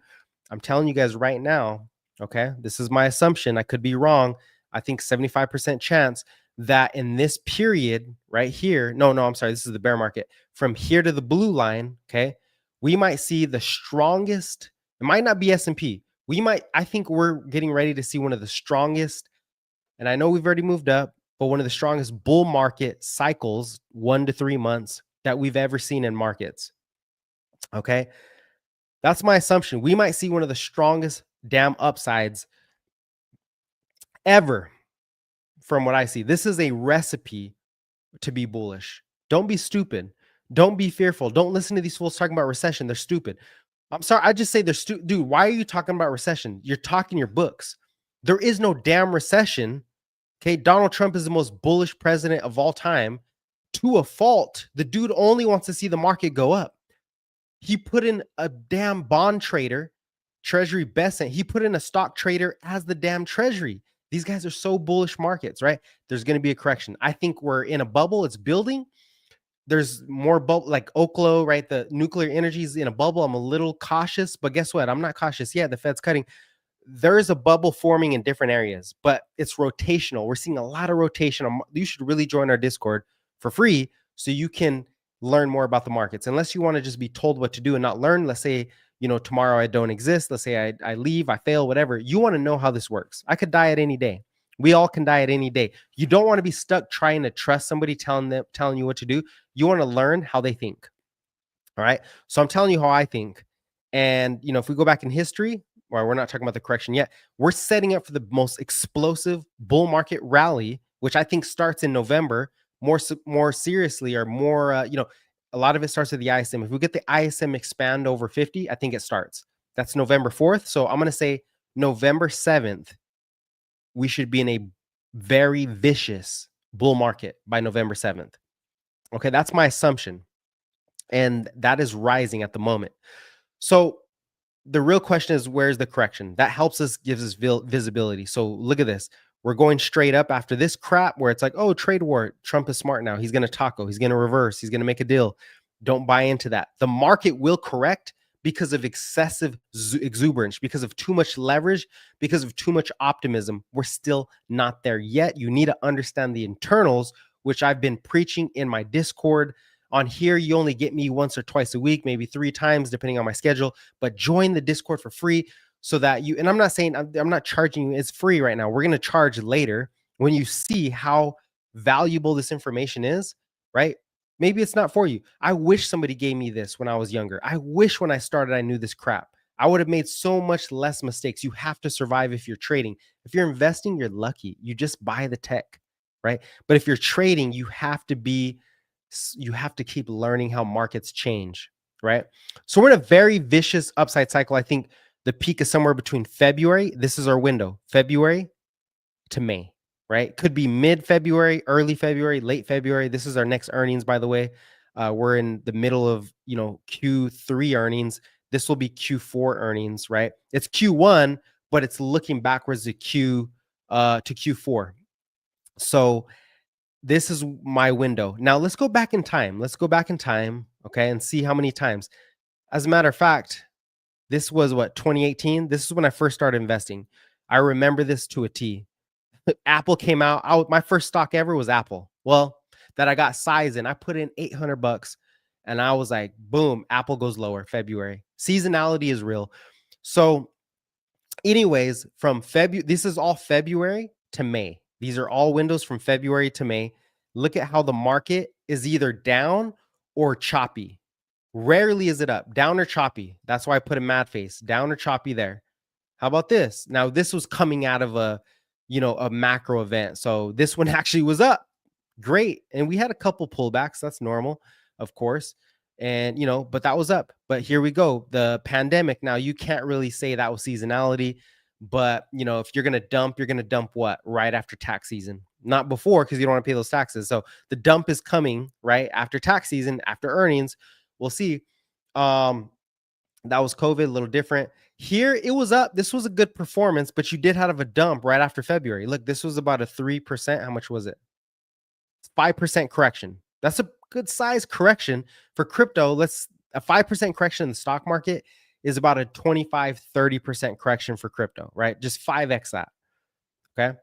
I'm telling you guys right now, okay, this is my assumption. I could be wrong. I think 75% chance that in this period right here, no, I'm sorry, this is the bear market. From here to the blue line, okay, we might see the strongest. It might not be S&P. I think we're getting ready to see one of the strongest, and I know we've already moved up, but one of the strongest bull market cycles, 1 to 3 months, that we've ever seen in markets. Okay. That's my assumption. We might see one of the strongest damn upsides ever from what I see. This is a recipe to be bullish. Don't be stupid. Don't be fearful. Don't listen to these fools talking about recession. They're stupid. I'm sorry. I just say they're stupid. Dude, why are you talking about recession? You're talking your books. There is no damn recession. Okay. Donald Trump is the most bullish president of all time to a fault. The dude only wants to see the market go up. He put in a damn bond trader, Treasury Besant. He put in a stock trader as the damn Treasury. These guys are so bullish markets, right? There's going to be a correction. I think we're in a bubble. It's building. There's more bubble, like Oklo, right? The nuclear energy is in a bubble. I'm a little cautious, but guess what? I'm not cautious yet. The Fed's cutting. There's a bubble forming in different areas, but it's rotational. We're seeing a lot of rotation. You should really join our Discord for free so you can learn more about the markets. Unless you want to just be told what to do and not learn. Let's say, tomorrow I don't exist. Let's say I leave, I fail, whatever. You want to know how this works. I could die at any day. We all can die at any day. You don't want to be stuck trying to trust somebody telling you what to do. You want to learn how they think. All right. So I'm telling you how I think. And, if we go back in history, or we're not talking about the correction yet, we're setting up for the most explosive bull market rally, which I think starts in November. More seriously, or more, a lot of it starts at the ISM. If we get the ISM expand over 50, I think it starts. That's November 4th. So I'm going to say November 7th, we should be in a very vicious bull market by November 7th. Okay, that's my assumption. And that is rising at the moment. So the real question is, where's the correction? That helps us, gives us visibility. So look at this. We're going straight up after this crap where it's like, oh, trade war. Trump is smart now. He's going to taco. He's going to reverse. He's going to make a deal. Don't buy into that. The market will correct because of excessive exuberance, because of too much leverage, because of too much optimism. We're still not there yet. You need to understand the internals, which I've been preaching in my Discord. On here, you only get me once or twice a week, maybe 3 times, depending on my schedule. But join the Discord for free so that you, and I'm not saying, I'm not charging you, it's free right now. We're going to charge later when you see how valuable this information is, right? Maybe it's not for you. I wish somebody gave me this when I was younger. I wish when I started, I knew this crap. I would have made so much less mistakes. You have to survive if you're trading. If you're investing, you're lucky. You just buy the tech, right? But if you're trading, you have to keep learning how markets change, right? So we're in a very vicious upside cycle. I think the peak is somewhere between February. This is our window, February to May, right? Could be mid-February, early February, late February. This is our next earnings, by the way. We're in the middle of, Q3 earnings. This will be Q4 earnings, right? It's Q1, but it's looking backwards to Q4. So this is my window. Now let's go back in time. Okay, and see how many times. As a matter of fact, this was 2018. This is when I first started investing. I remember this to a T. Apple came out. My first stock ever was Apple. Well, that I got size in. I put in $800 and I was like, boom, Apple goes lower February. Seasonality is real. So anyways, from February, this is all February to May. These are all windows from February to May. Look at how the market is either down or choppy. Rarely is it up, down or choppy. That's why I put a mad face, down or choppy there. How about this? Now, this was coming out of a macro event. So this one actually was up. Great. And we had a couple pullbacks. That's normal, of course. And, but that was up. But here we go. The pandemic. Now, you can't really say that was seasonality. But, if you're going to dump what? Right after tax season. Not before, because you don't want to pay those taxes. So the dump is coming right after tax season, after earnings. We'll see. That was COVID, a little different. Here, it was up. This was a good performance, but you did have a dump right after February. Look, this was about a 3%. How much was it? 5% correction. That's a good size correction for crypto. A 5% correction in the stock market is about a 25-30% correction for crypto, right? Just 5x that. Okay.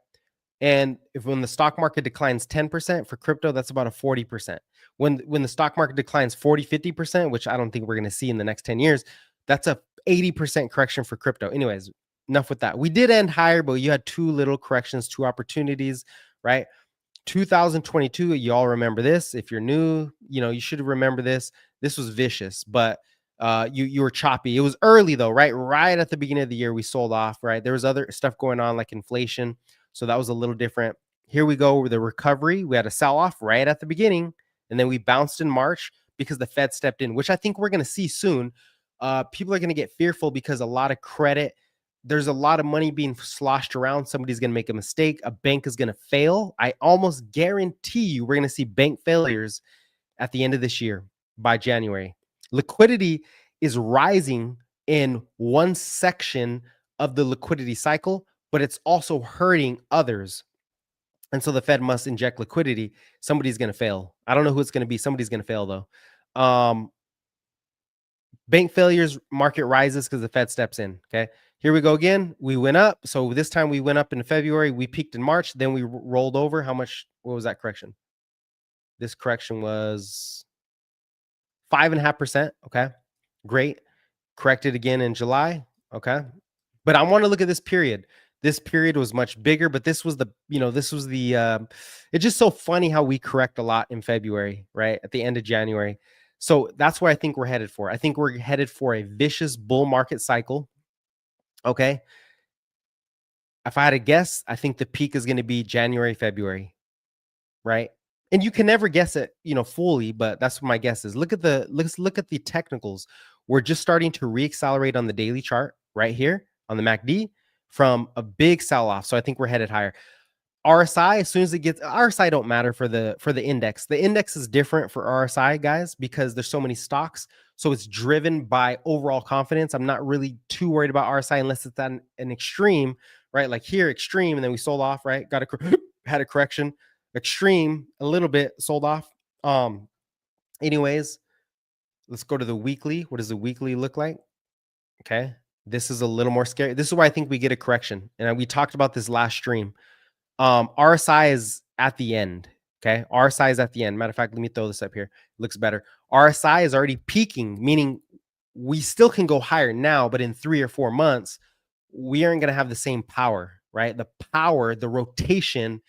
And when the stock market declines 10% for crypto, that's about a 40%. When the stock market declines 40-50%, which I don't think we're going to see in the next 10 years, that's a 80% correction for crypto. Anyways, enough with that. We did end higher, but you had 2 little corrections, 2 opportunities, right? 2022, you all remember this. If you're new, you should remember this. This was vicious, but you were choppy. It was early though, right? Right at the beginning of the year, we sold off, right? There was other stuff going on like inflation. So that was a little different. Here we go with the recovery. We had a sell off right at the beginning, and then we bounced in March because the Fed stepped in, which I think we're going to see soon. People are going to get fearful because a lot of credit, there's a lot of money being sloshed around. Somebody's going to make a mistake. A bank is going to fail. I almost guarantee you we're going to see bank failures at the end of this year by January. Liquidity is rising in one section of the liquidity cycle, but it's also hurting others. And so the Fed must inject liquidity. Somebody's going to fail. I don't know who it's going to be. Somebody's going to fail though. Bank failures, market rises because the Fed steps in. Okay. Here we go again. We went up. So this time we went up in February. We peaked in March. Then we rolled over. How much? What was that correction? This correction was 5.5%. Okay, great. Corrected again in July. Okay, but I want to look at this period. This period was much bigger, but this was the, this was the, it's just so funny how we correct a lot in February, right? At the end of January. So that's where I think we're headed for. I think we're headed for a vicious bull market cycle. Okay. If I had to guess, I think the peak is going to be January, February, right? And you can never guess it, fully, but that's what my guess is. Let's look at the technicals. We're just starting to reaccelerate on the daily chart right here on the MACD from a big sell-off. So I think we're headed higher. RSI, as soon as it gets, RSI don't matter for the index. The index is different for RSI, guys, because there's so many stocks. So it's driven by overall confidence. I'm not really too worried about RSI unless it's at an extreme, right? Like here, extreme, and then we sold off, right? Had a correction. Extreme, a little bit sold off. Anyways, let's go to the weekly. What does the weekly look like? Okay. This is a little more scary. This is why I think we get a correction. And we talked about this last stream. RSI is at the end. Okay. RSI is at the end. Matter of fact, let me throw this up here. It looks better. RSI is already peaking, meaning we still can go higher now, but in 3 or 4 months, we aren't going to have the same power, right? The power, the rotation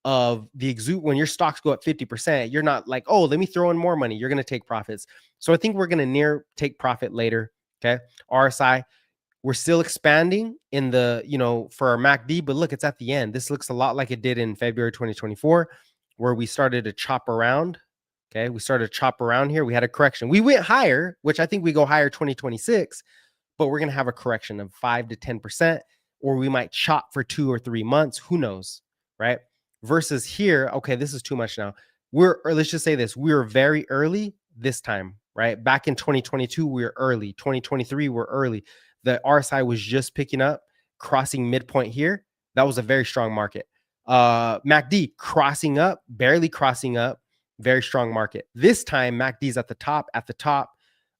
of the when your stocks go up 50%, you're not like, oh, let me throw in more money. You're going to take profits. So I think we're going to take profit later. Okay. RSI, we're still expanding in the, for our MACD, but look, it's at the end. This looks a lot like it did in February 2024, where we started to chop around. Okay. We started to chop around here. We had a correction. We went higher, which I think we go higher 2026, but we're going to have a correction of 5 to 10%, or we might chop for 2 or 3 months. Who knows? Right. Versus here, okay, this is too much now. Or let's just say this, we were very early this time, right? Back in 2022, we were early. 2023, we're early. The RSI was just picking up, crossing midpoint here. That was a very strong market. MACD crossing up, barely crossing up, very strong market. This time, MACD's at the top,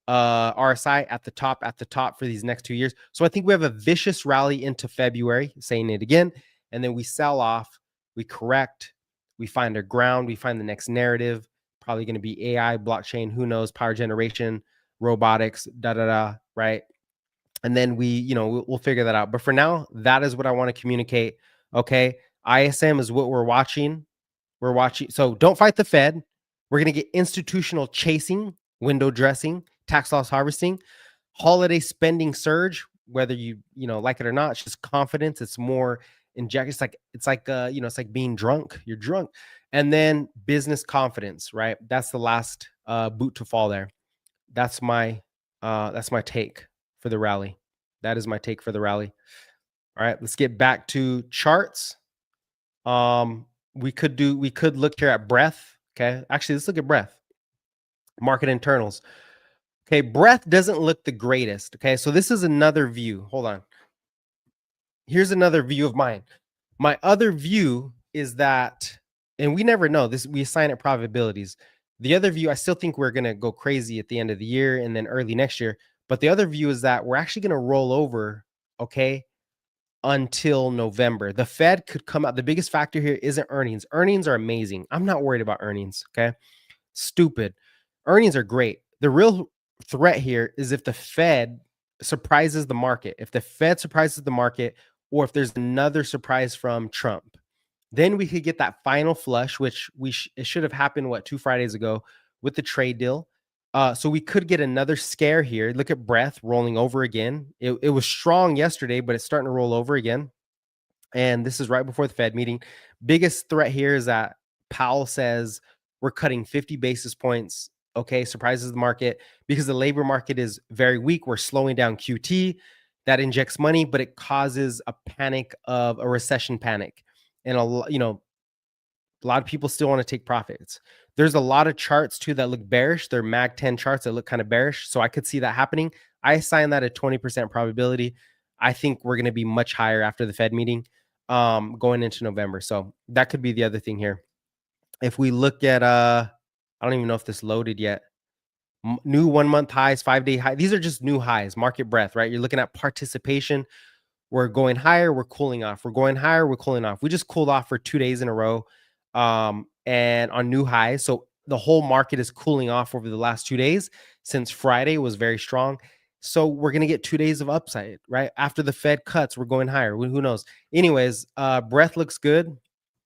RSI at the top for these next 2 years. So I think we have a vicious rally into February, saying it again, and then we sell off. We correct, we find our ground, we find the next narrative, probably going to be AI, blockchain, who knows, power generation, robotics, right? And then we'll figure that out. But for now, that is what I want to communicate. Okay. ISM is what we're watching. So don't fight the Fed. We're going to get institutional chasing, window dressing, tax loss harvesting, holiday spending surge, whether you like it or not. It's just confidence. It's more inject. It's like being drunk. You're drunk. And then business confidence, right? That's the last boot to fall there. That's my take for the rally. That is my take for the rally. All right, let's get back to charts. We could look here at breadth. Okay, actually, let's look at breadth. Market internals. Okay, breadth doesn't look the greatest. Okay, so this is another view. Hold on. Here's another view of mine. My other view is that, and we never know this, we assign it probabilities. The other view, I still think we're going to go crazy at the end of the year and then early next year. But the other view is that we're actually going to roll over, okay, until November. The Fed could come out. The biggest factor here isn't earnings. Earnings are amazing. I'm not worried about earnings, okay? Stupid. Earnings are great. The real threat here is if the Fed surprises the market. If the Fed surprises the market, or if there's another surprise from Trump, then we could get that final flush, which it should have happened, 2 Fridays ago with the trade deal. So we could get another scare here. Look at breadth rolling over again. It was strong yesterday, but it's starting to roll over again. And this is right before the Fed meeting. Biggest threat here is that Powell says we're cutting 50 basis points. Okay, surprises the market because the labor market is very weak. We're slowing down QT. That injects money, but it causes a panic of a recession panic. And a lot of people still want to take profits. There's a lot of charts too that look bearish. They're Mag 10 charts that look kind of bearish. So I could see that happening. I assign that a 20% probability. I think we're going to be much higher after the Fed meeting going into November. So that could be the other thing here. If we look at, I don't even know if this loaded yet. New 1 month highs, 5-day high. These are just new highs, market breadth, right? You're looking at participation. We're going higher, we're cooling off. We're going higher, we're cooling off. We just cooled off for 2 days in a row and on new highs. So the whole market is cooling off over the last 2 days since Friday was very strong. So we're gonna get 2 days of upside, right? After the Fed cuts, we're going higher. Who knows? Anyways, breath looks good.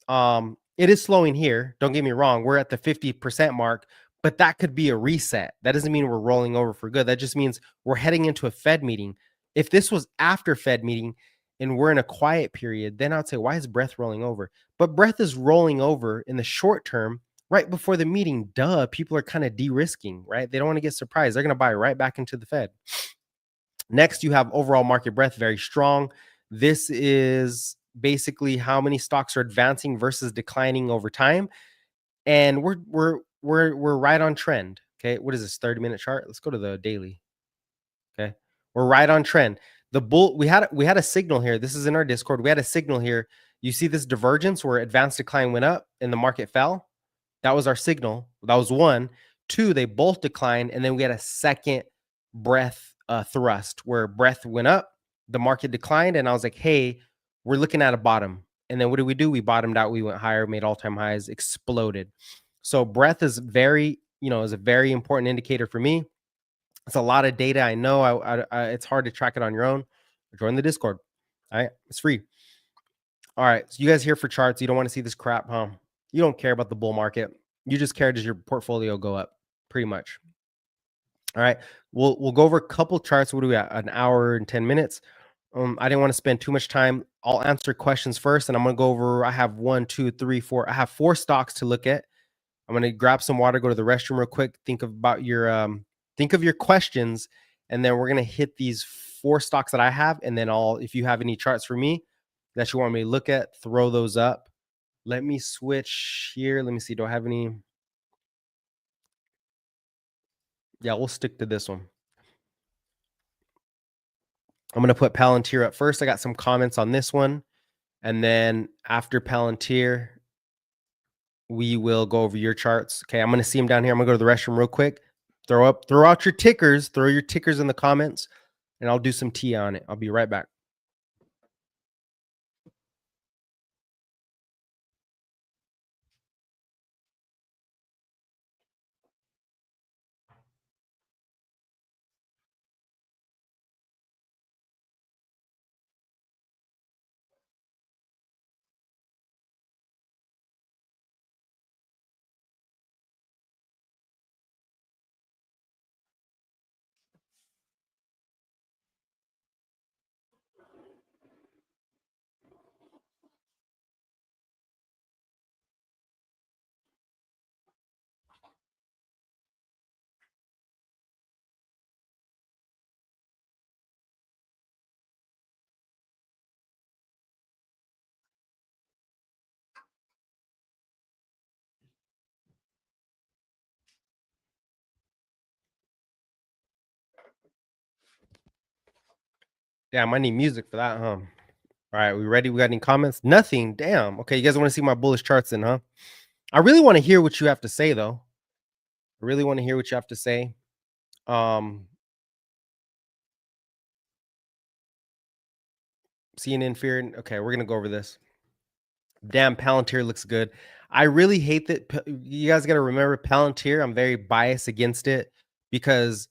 It is slowing here. Don't get me wrong. We're at the 50% mark, but that could be a reset. That doesn't mean we're rolling over for good. That just means we're heading into a Fed meeting. If this was after Fed meeting and we're in a quiet period, then I'd say, why is breath rolling over? But breath is rolling over in the short term right before the meeting. Duh. People are kind of de-risking, right? They don't want to get surprised. They're going to buy right back into the Fed. Next, you have overall market breadth, very strong. This is basically how many stocks are advancing versus declining over time, and we're right on trend. Okay, what is this 30-minute chart? Let's go to the daily. Okay, we're right on trend. The bull we had a signal here. This is in our Discord. We had a signal here. You see this divergence where advanced decline went up and the market fell. That was our signal. That was one. Two, they both declined, and then we had a second breath thrust where breath went up, the market declined, and I was like, hey, we're looking at a bottom. And then what did? We bottomed out. We went higher, made all-time highs, exploded. So breath is is a very important indicator for me. It's a lot of data. I know it's hard to track it on your own. Join the Discord. All right, it's free. All right, so you guys here for charts. You don't want to see this crap, huh? You don't care about the bull market. You just care, does your portfolio go up? Pretty much. All right, we'll go over a couple charts. What do we got? An hour and 10 minutes. I didn't want to spend too much time. I'll answer questions first, and I'm gonna go over. I have 1, 2, 3, 4. I have 4 stocks to look at. I'm gonna grab some water, go to the restroom real quick. Think of your questions, and then we're gonna hit these 4 stocks that I have, and then if you have any charts for me that you want me to look at, throw those up. Let me switch here. Let me see. Do I have any? Yeah, we'll stick to this one. I'm going to put Palantir up first. I got some comments on this one. And then after Palantir, we will go over your charts. Okay, I'm going to see them down here. I'm going to go to the restroom real quick. Throw out your tickers. Throw your tickers in the comments, and I'll do some tea on it. I'll be right back. Damn, I need music for that, huh? All right, we ready? We got any comments? Nothing. Damn. Okay, you guys want to see my bullish charts then, huh? I really want to hear what you have to say, though. I really want to hear what you have to say. CNN fear. Okay, we're gonna go over this. Damn, Palantir looks good. I really hate that. You guys got to remember Palantir. I'm very biased against it because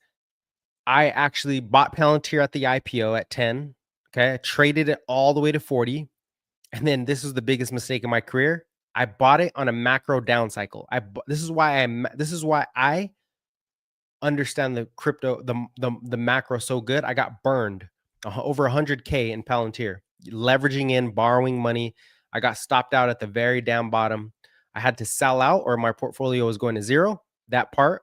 I actually bought Palantir at the IPO at 10. Okay, I traded it all the way to 40, and then this was the biggest mistake in my career. I bought it on a macro down cycle. This is why I understand the crypto, the macro so good. I got burned over 100K in Palantir, leveraging in, borrowing money. I got stopped out at the very down bottom. I had to sell out or my portfolio was going to zero. That part.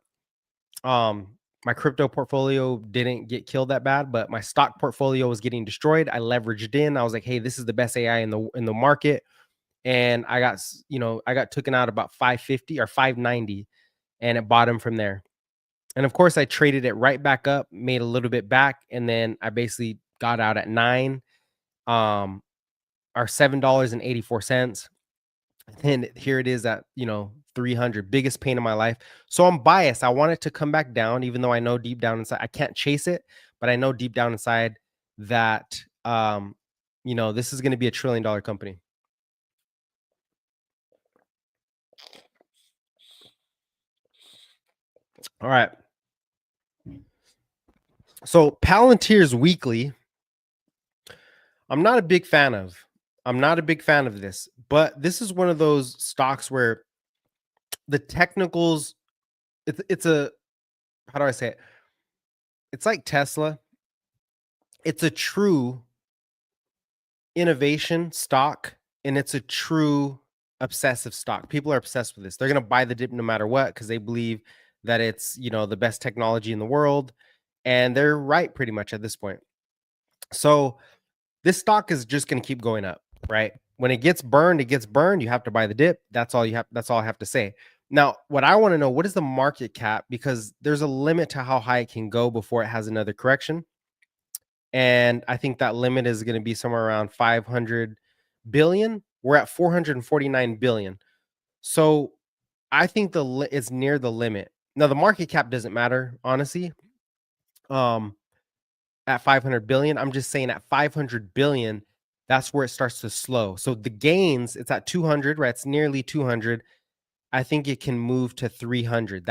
My crypto portfolio didn't get killed that bad, but my stock portfolio was getting destroyed. I leveraged in. I was like, hey, this is the best AI in the market. And I got taken out about 550 or 590 and it bottomed from there. And of course, I traded it right back up, made a little bit back, and then I basically got out at 9, or $7.84. And here it is at 300, biggest pain in my life. So I'm biased. I want it to come back down, even though I know deep down inside I can't chase it, but I know deep down inside that this is going to be a $1 trillion company. All right. So Palantir's weekly, I'm not a big fan of. I'm not a big fan of this, but this is one of those stocks where the technicals, it's a, how do I say it? It's like Tesla. It's a true innovation stock, and it's a true obsessive stock. People are obsessed with this. They're going to buy the dip no matter what because they believe that it's, the best technology in the world, and they're right pretty much at this point. So this stock is just going to keep going up, right? When it gets burned, it gets burned. You have to buy the dip. That's all you have. That's all I have to say. Now, what I want to know, what is the market cap? Because there's a limit to how high it can go before it has another correction. And I think that limit is going to be somewhere around 500 billion. We're at 449 billion. So I think it's near the limit. Now the market cap doesn't matter, honestly. At 500 billion, I'm just saying at 500 billion, that's where it starts to slow. So the gains, it's at 200, right? It's nearly 200. I think it can move to 300.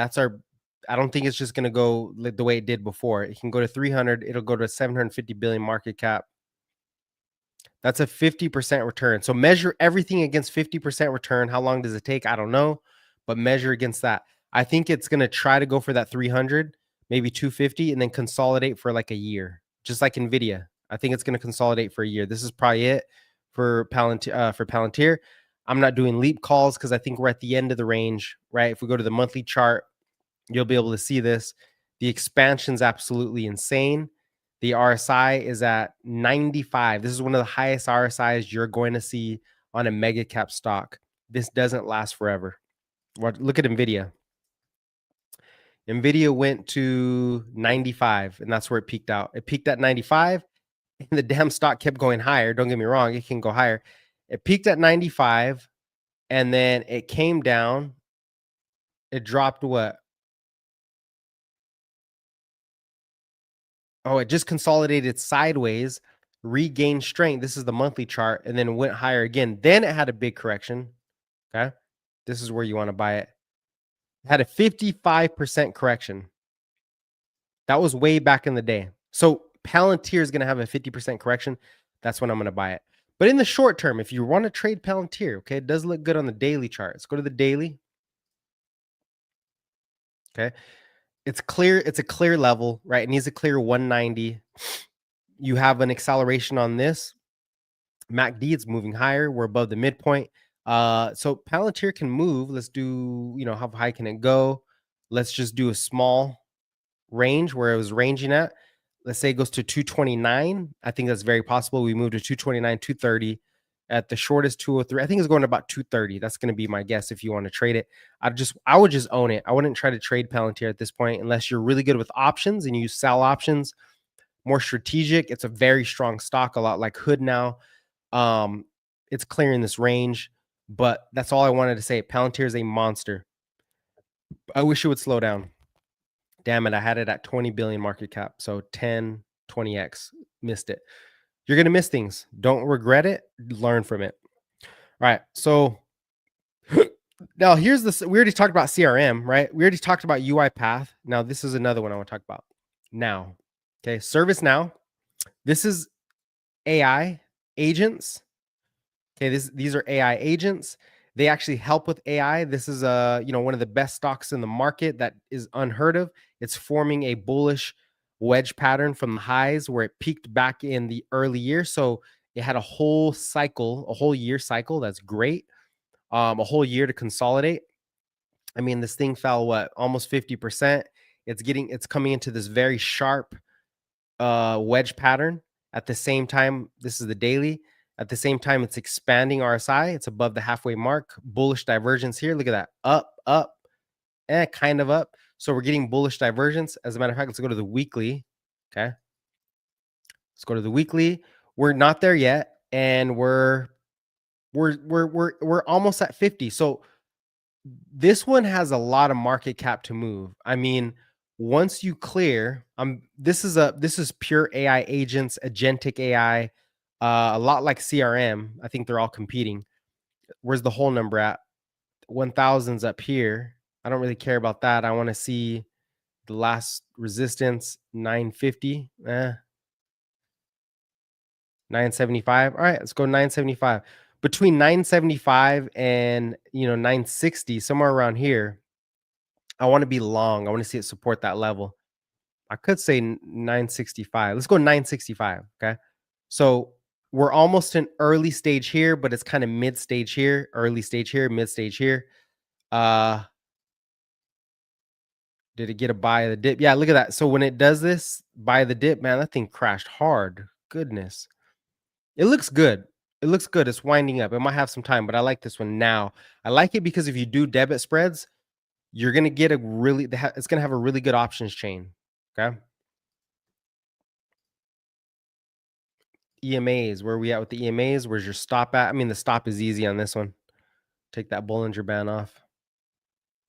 I don't think it's just going to go the way it did before. It can go to 300. It'll go to 750 billion market cap. That's a 50% return. So measure everything against 50% return. How long does it take? I don't know, but measure against that. I think it's going to try to go for that 300, maybe 250, and then consolidate for like a year, just like Nvidia. I think it's going to consolidate for a year. This is probably it for Palantir. I'm not doing leap calls because I think we're at the end of the range, right? If we go to the monthly chart, you'll be able to see this. The expansion's absolutely insane. The RSI is at 95. This is one of the highest RSIs you're going to see on a mega cap stock. This doesn't last forever. Look at Nvidia. Nvidia went to 95, and that's where it peaked out. It peaked at 95, and the damn stock kept going higher. Don't get me wrong, it can go higher. It peaked at 95, and then it came down. It dropped what? Oh, it just consolidated sideways, regained strength. This is the monthly chart, and then went higher again. Then it had a big correction. Okay. This is where you want to buy it. It had a 55% correction. That was way back in the day. So Palantir is going to have a 50% correction. That's when I'm going to buy it. But in the short term, if you want to trade Palantir, okay, it does look good on the daily chart. Let's go to the daily. Okay. It's clear. It's a clear level, right? It needs a clear 190. You have an acceleration on this. MACD, it's moving higher. We're above the midpoint. So Palantir can move. Let's do, how high can it go? Let's just do a small range where it was ranging at. Let's say it goes to 229. I think that's very possible. We move to 229, 230. At the shortest 203. I think it's going to about 230. That's going to be my guess if you want to trade it. I would just own it. I wouldn't try to trade Palantir at this point unless you're really good with options and you sell options. More strategic. It's a very strong stock, a lot like Hood now. It's clearing this range, but that's all I wanted to say. Palantir is a monster. I wish it would slow down. Damn it, I had it at 20 billion market cap. So 10, 20x. Missed it. You're going to miss things. Don't regret it. Learn from it. All right. So now here's this. We already talked about CRM, right? We already talked about UiPath. Now this is another one I want to talk about. Now, okay, ServiceNow. This is AI agents. Okay, these are AI agents. They actually help with AI. This is one of the best stocks in the market that is unheard of. It's forming a bullish wedge pattern from the highs where it peaked back in the early year. So it had a whole cycle, a whole year cycle. That's great. A whole year to consolidate. I mean, this thing fell almost 50%. It's coming into this very sharp wedge pattern. At the same time, this is the daily. At the same time, it's expanding RSI. It's above the halfway mark. Bullish divergence here. Look at that. Up, and kind of up. So we're getting bullish divergence. As a matter of fact, let's go to the weekly. Okay. Let's go to the weekly. We're not there yet, and we're almost at 50. So this one has a lot of market cap to move. I mean, once you clear, this is pure AI agents, agentic AI, a lot like CRM. I think they're all competing. Where's the whole number at? 1000's up here. I don't really care about that. I want to see The last resistance, 950. 975. All right, let's go 975. Between 975 and 960, somewhere around here, I want to be long. I want to see it support that level. I could say 965. Let's go 965. Okay. So we're almost in early stage here, but it's kind of mid stage here, early stage here, mid stage here. Uh did it get a buy of the dip? Yeah, look at that. So when it does this, buy the dip, man, that thing crashed hard. Goodness. It looks good. It looks good. It's winding up. It might have some time, but I like this one now. I like it because if you do debit spreads, you're gonna get a really. It's gonna have a really good options chain. Okay. EMAs. Where are we at with the EMAs? Where's your stop at? I mean, the stop is easy on this one. Take that Bollinger Band off.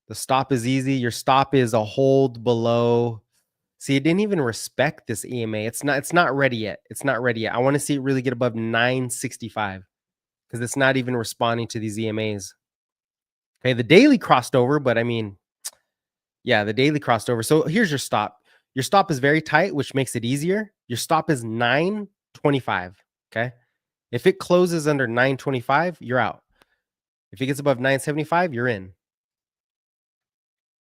The stop is easy. Your stop is a hold below. See, it didn't even respect this EMA. It's not. It's not ready yet. It's not ready yet. I want to see it really get above 965 because it's not even responding to these EMAs. Okay, the daily crossed over, but I mean, yeah, the daily crossed over. So here's your stop. Your stop is very tight, which makes it easier. Your stop is 925. Okay. If it closes under 925, you're out. If it gets above 975, you're in.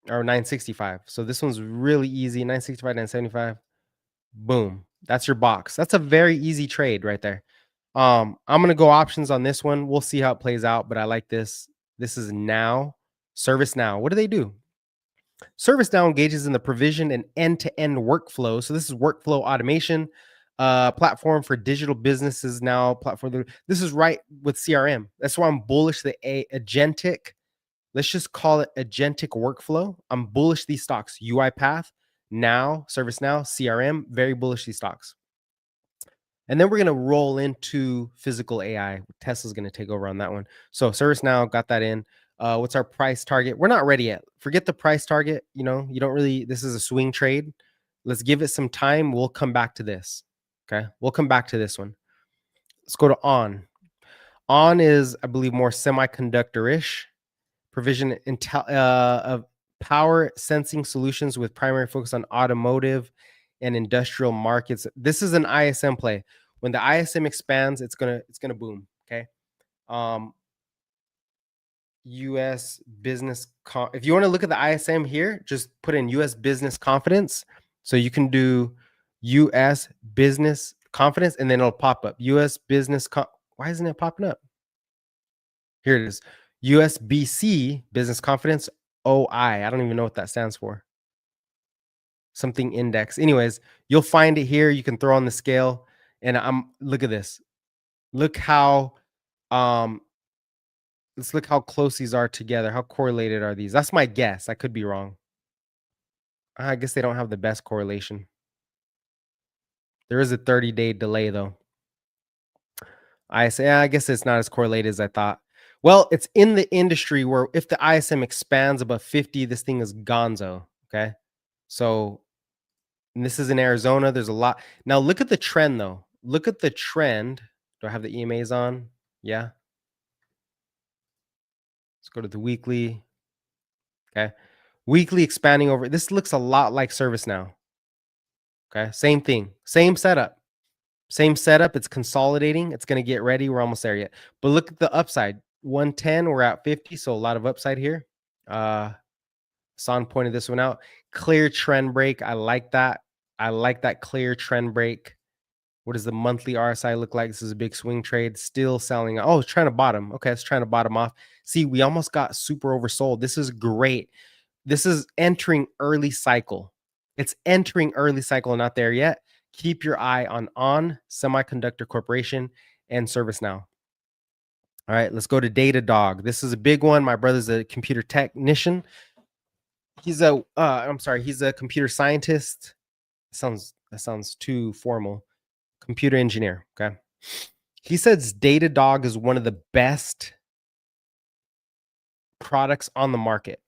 Or 965. So this one's really easy. 965, 975. Boom. That's your box. That's a very easy trade right there. I'm gonna go options on this one. We'll see how it plays out, but I like this. This is now ServiceNow. What do they do? ServiceNow engages in the provision and end-to-end workflow. So this is workflow automation platform for digital businesses now. Platform. This is right with CRM. That's why I'm bullish the agentic. Let's just call it agentic workflow. I'm bullish these stocks. UiPath, now ServiceNow, CRM. Very bullish these stocks. And then we're going to roll into physical AI. Tesla's going to take over on that one. So ServiceNow got that in. What's our price target? We're not ready yet. Forget the price target. You don't really, this is a swing trade. Let's give it some time. We'll come back to this. Okay. We'll come back to this one. Let's go to on. On is, I believe, more semiconductor-ish. Provision of power sensing solutions with primary focus on automotive and industrial markets. This is an ISM play. When the ISM expands, it's gonna boom. Okay. US business. If you want to look at the ISM here, just put in US business confidence. So you can do US business confidence, and then it'll pop up. US business. Why isn't it popping up? Here it is. USBC business confidence. OI. I don't even know what that stands for. Something index. Anyways, you'll find it here. You can throw on the scale, and look at this. Look how let's look how close these are together. How correlated are these? That's my guess. I could be wrong. I guess they don't have the best correlation. There is a 30-day delay though. I guess it's not as correlated as I thought. Well, it's in the industry where if the ISM expands above 50, this thing is gonzo. Okay. So and this is in Arizona. There's a lot. Now look at the trend though. Look at the trend. Do I have the EMAs on? Yeah. Let's go to the weekly. Okay. Weekly expanding over. This looks a lot like ServiceNow. Okay. Same thing. Same setup. Same setup. It's consolidating. It's going to get ready. We're almost there yet. But look at the upside. 110. We're at 50. So a lot of upside here. Son pointed this one out. Clear trend break. I like that. I like that clear trend break. What does the monthly RSI look like? This is a big swing trade. Still selling. Oh, it's trying to bottom. Okay, it's trying to bottom off. See, we almost got super oversold. This is great. This is entering early cycle. It's entering early cycle, not there yet. Keep your eye on Semiconductor Corporation and ServiceNow. All right, let's go to Datadog. This is a big one. My brother's a computer technician. He's a computer scientist. That sounds too formal. Computer engineer. Okay. He says Datadog is one of the best products on the market.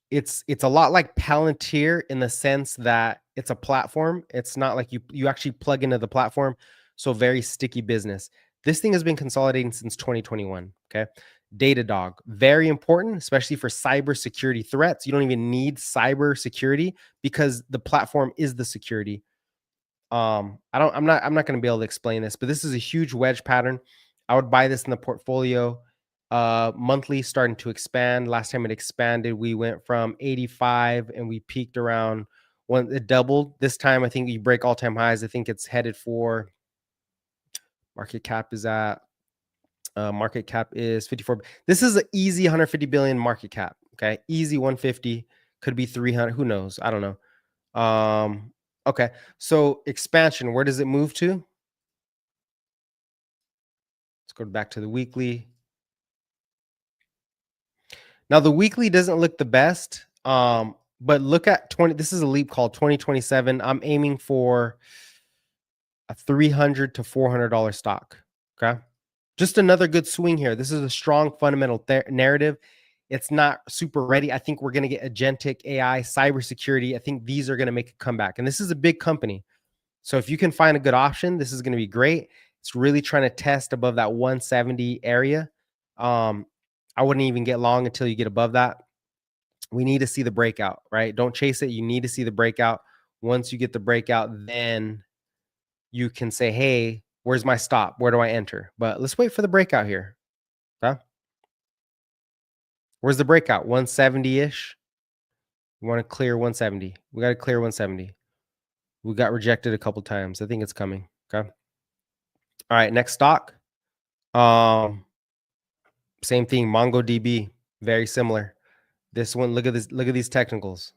It's a lot like Palantir in the sense that it's a platform. It's not like you actually plug into the platform. So very sticky business. This thing has been consolidating since 2021. Okay. Datadog, very important, especially for cybersecurity threats. You don't even need cybersecurity because the platform is the security. I'm not going to be able to explain this, but this is a huge wedge pattern. I would buy this in the portfolio. Monthly starting to expand. Last time it expanded, we went from 85 and we peaked around when it doubled. This time, I think you break all-time highs. I think it's headed for market cap is at market cap is 54. This is an easy 150 billion market cap. Okay, easy 150, could be 300. Who knows? I don't know. Okay, so expansion, where does it move to? Let's go back to the weekly. Now the weekly doesn't look the best, but look at 20. This is a leap called 2027. I'm aiming for a $300 to $400 stock. Okay, just another good swing here. This is a strong fundamental narrative. It's not super ready. I think we're going to get agentic AI, cybersecurity. I think these are going to make a comeback, and this is a big company. So if you can find a good option, this is going to be great. It's really trying to test above that 170 area. I wouldn't even get long until you get above that. We need to see the breakout, right? Don't chase it. You need to see the breakout. Once you get the breakout, then you can say, hey, where's my stop? Where do I enter? But let's wait for the breakout here. Okay. Where's the breakout? 170-ish. We want to clear 170. We got to clear 170. We got rejected a couple times. I think it's coming. Okay. All right, next stock. Same thing, MongoDB, very similar. This one, look at this, look at these technicals.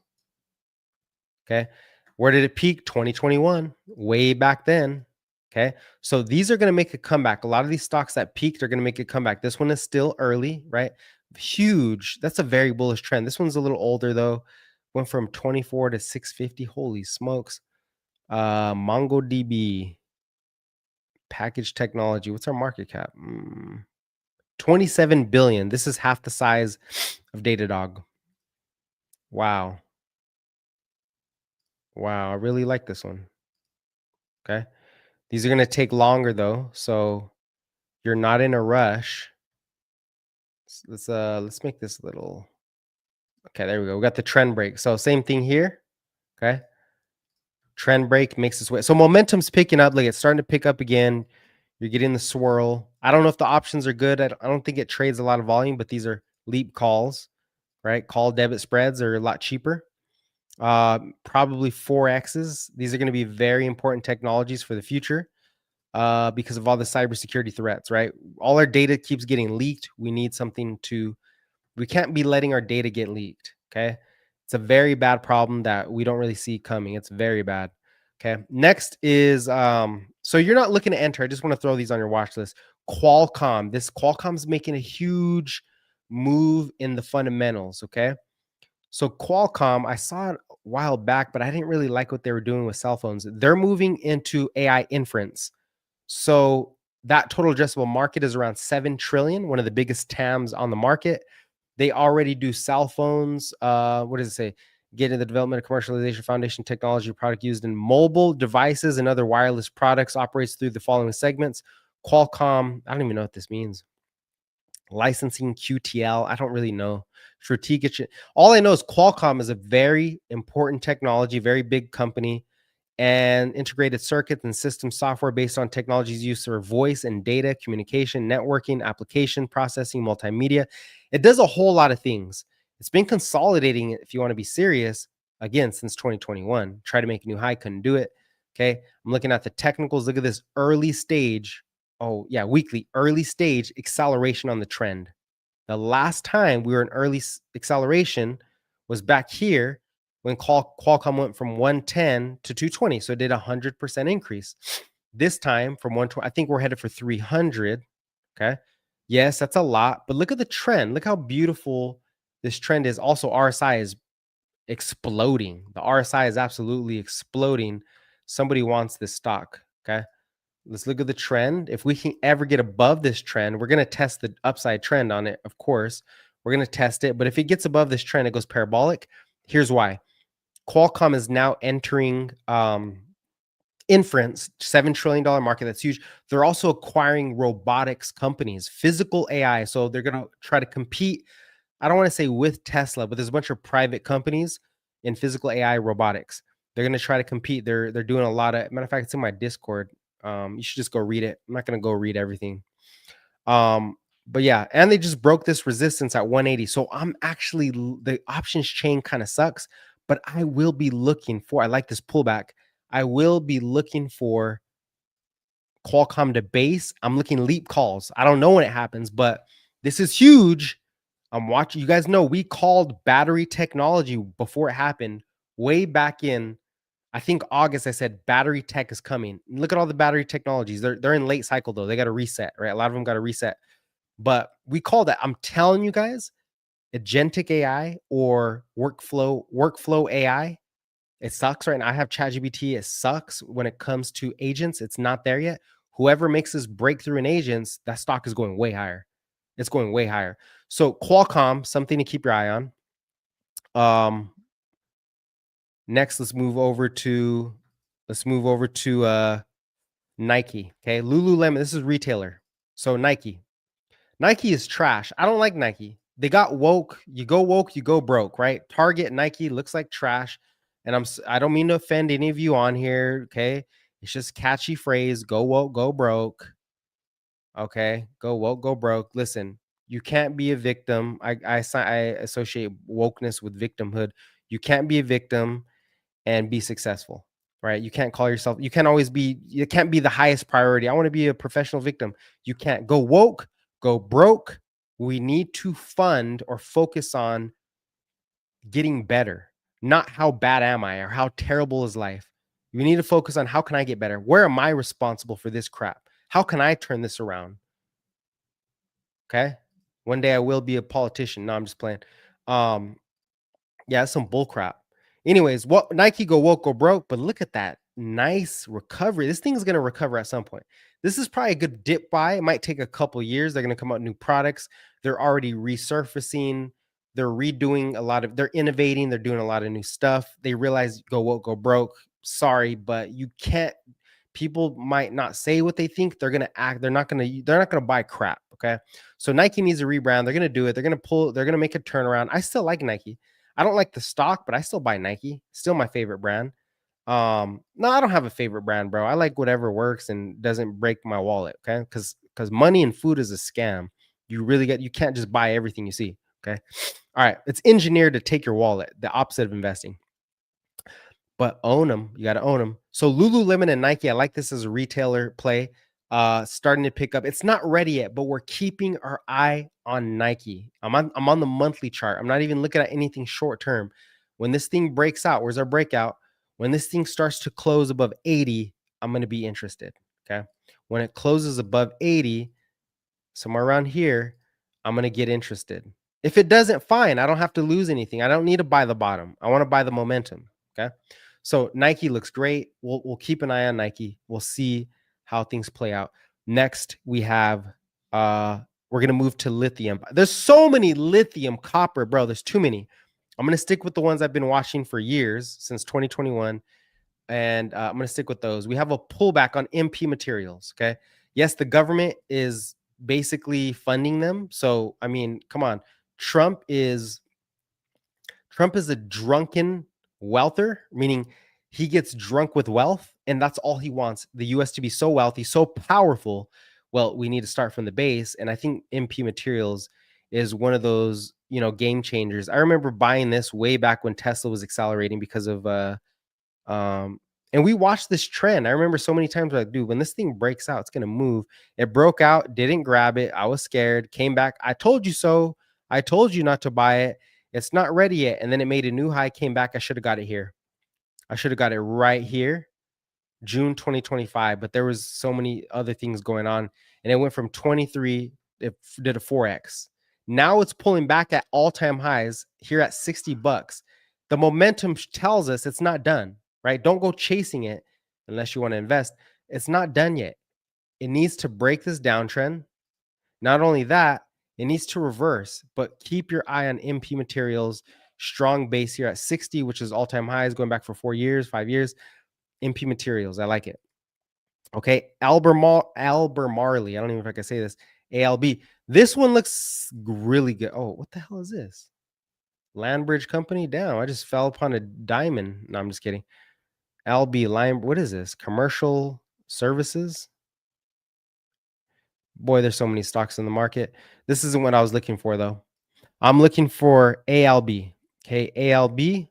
Okay. Where did it peak? 2021, way back then. Okay. So these are going to make a comeback. A lot of these stocks that peaked are going to make a comeback. This one is still early, right? Huge. That's a very bullish trend. This one's a little older though. Went from 24 to 650. Holy smokes. MongoDB. Package technology. What's our market cap? 27 billion. This is half the size of Datadog. Wow. Wow. I really like this one. Okay. These are going to take longer though. So you're not in a rush. Let's make this a little. Okay. There we go. We got the trend break. So same thing here. Okay. Trend break makes its way. So momentum's picking up. Like it's starting to pick up again. You're getting the swirl. I don't know if the options are good. I don't think it trades a lot of volume, but these are leap calls, right? Call debit spreads are a lot cheaper. Probably 4Xs. These are going to be very important technologies for the future because of all the cybersecurity threats, right? All our data keeps getting leaked. We need something we can't be letting our data get leaked, okay? It's a very bad problem that we don't really see coming. It's very bad. Okay. Next is so you're not looking to enter. I just want to throw these on your watch list. Qualcomm. This Qualcomm's making a huge move in the fundamentals. Okay. So Qualcomm, I saw it a while back, but I didn't really like what they were doing with cell phones. They're moving into AI inference. So that total addressable market is around 7 trillion, one of the biggest TAMs on the market. They already do cell phones. What does it say? Getting the development of commercialization foundation technology product used in mobile devices and other wireless products operates through the following segments. Qualcomm, I don't even know what this means. Licensing QTL, I don't really know. Strategic. All I know is Qualcomm is a very important technology, very big company, and integrated circuits and system software based on technologies used for voice and data communication, networking, application processing, multimedia. It does a whole lot of things. It's been consolidating, if you want to be serious, again, since 2021. Try to make a new high, couldn't do it. Okay. I'm looking at the technicals. Look at this early stage. Oh, yeah, weekly, early stage acceleration on the trend. The last time we were in early acceleration was back here when Qualcomm went from 110 to 220. So it did 100% increase. This time from 120, I think we're headed for 300. Okay. Yes, that's a lot, but look at the trend. Look how beautiful this trend is. Also, RSI is exploding. The RSI is absolutely exploding. Somebody wants this stock. Okay. Let's look at the trend. If we can ever get above this trend, we're going to test the upside trend on it. Of course, we're going to test it. But if it gets above this trend, it goes parabolic. Here's why. Qualcomm is now entering Inference, $7 trillion market. That's huge. They're also acquiring robotics companies, physical AI. So they're going to try to compete. I don't want to say with Tesla, but there's a bunch of private companies in physical AI robotics. They're going to try to compete. They're doing a lot of, matter of fact, it's in my Discord. You should just go read it. I'm not going to go read everything. But yeah, and they just broke this resistance at 180. So I'm actually, the options chain kind of sucks, but I will be looking for, I like this pullback. I will be looking for Qualcomm to base. I'm looking leap calls. I don't know when it happens, but this is huge. I'm watching. You guys know we called battery technology before it happened way back in, I think August. I said battery tech is coming. Look at all the battery technologies. They're in late cycle though. They got to reset, right? A lot of them got to reset. But we call that. I'm telling you guys, agentic AI or workflow AI. It sucks right now. I have ChatGPT. It sucks when it comes to agents. It's not there yet. Whoever makes this breakthrough in agents, that stock is going way higher. It's going way higher. So Qualcomm, something to keep your eye on. Next, let's move over to Nike. Okay, Lululemon. This is retailer. So Nike. Nike is trash. I don't like Nike. They got woke. You go broke, right? Target, Nike looks like trash. And I don't mean to offend any of you on here, okay? It's just catchy phrase, go woke, go broke. Okay? Go woke, go broke. Listen, you can't be a victim. I associate wokeness with victimhood. You can't be a victim and be successful, right? You can't call yourself, you can't be the highest priority. I want to be a professional victim. You can't go woke, go broke. We need to fund or focus on getting better, not how bad am I or how terrible is life. You need to focus on how can I get better? Where am I responsible for this crap? How can I turn this around? Okay. One day I will be a politician. No, I'm just playing. Yeah, that's some bull crap. Anyways, what Nike go woke, go broke, but look at that nice recovery. This thing is going to recover at some point. This is probably a good dip buy. It might take a couple years. They're going to come out with new products. They're already resurfacing. They're redoing a lot of, they're innovating. They're doing a lot of new stuff. They realize go woke, go broke. Sorry, but you can't, people might not say what they think. They're going to act. They're not going to buy crap. Okay. So Nike needs a rebrand. They're going to do it. They're going to make a turnaround. I still like Nike. I don't like the stock, but I still buy Nike. Still my favorite brand. No, I don't have a favorite brand, bro. I like whatever works and doesn't break my wallet. Okay, because money and food is a scam. You can't just buy everything you see. Okay, all right. It's engineered to take your wallet. The opposite of investing. But own them. You got to own them. So Lululemon and Nike, I like this as a retailer play. Starting to pick up. It's not ready yet, but we're keeping our eye on Nike. I'm on the monthly chart. I'm not even looking at anything short term. When this thing breaks out, where's our breakout? When this thing starts to close above 80, I'm going to be interested. Okay. When it closes above 80, somewhere around here, I'm going to get interested. If it doesn't, fine. I don't have to lose anything. I don't need to buy the bottom. I want to buy the momentum. Okay. So Nike looks great. We'll keep an eye on Nike. We'll see how things play out. Next, we have we're gonna move to lithium. There's so many lithium, copper, bro. There's too many. I'm gonna stick with the ones I've been watching for years since 2021, and I'm gonna stick with those. We have a pullback on MP materials. Okay, yes, the government is basically funding them. So I mean, come on, Trump is a drunken wealther, meaning he gets drunk with wealth, and that's all he wants. The US to be so wealthy, so powerful. Well, we need to start from the base. And I think MP Materials is one of those, game changers. I remember buying this way back when Tesla was accelerating because of and we watched this trend. I remember so many times like, dude, when this thing breaks out, it's gonna move. It broke out, didn't grab it. I was scared, came back. I told you so. I told you not to buy it. It's not ready yet. And then it made a new high, came back. I should have got it here. I should have got it right here, June 2025. But there was so many other things going on. And it went from 23, it did a 4x. Now it's pulling back at all-time highs here at $60. The momentum tells us it's not done, right? Don't go chasing it unless you want to invest. It's not done yet. It needs to break this downtrend. Not only that, it needs to reverse, but keep your eye on MP Materials. Strong base here at 60, which is all-time highs going back for 4 years, 5 years. MP Materials. I like it. Okay. Albemarle. I don't even know if I can say this. ALB. This one looks really good. Oh, what the hell is this? Landbridge Company? Damn, I just fell upon a diamond. No, I'm just kidding. LB Line. What is this? Commercial Services? Boy, there's so many stocks in the market. This isn't what I was looking for, though. I'm looking for ALB. Okay, ALB.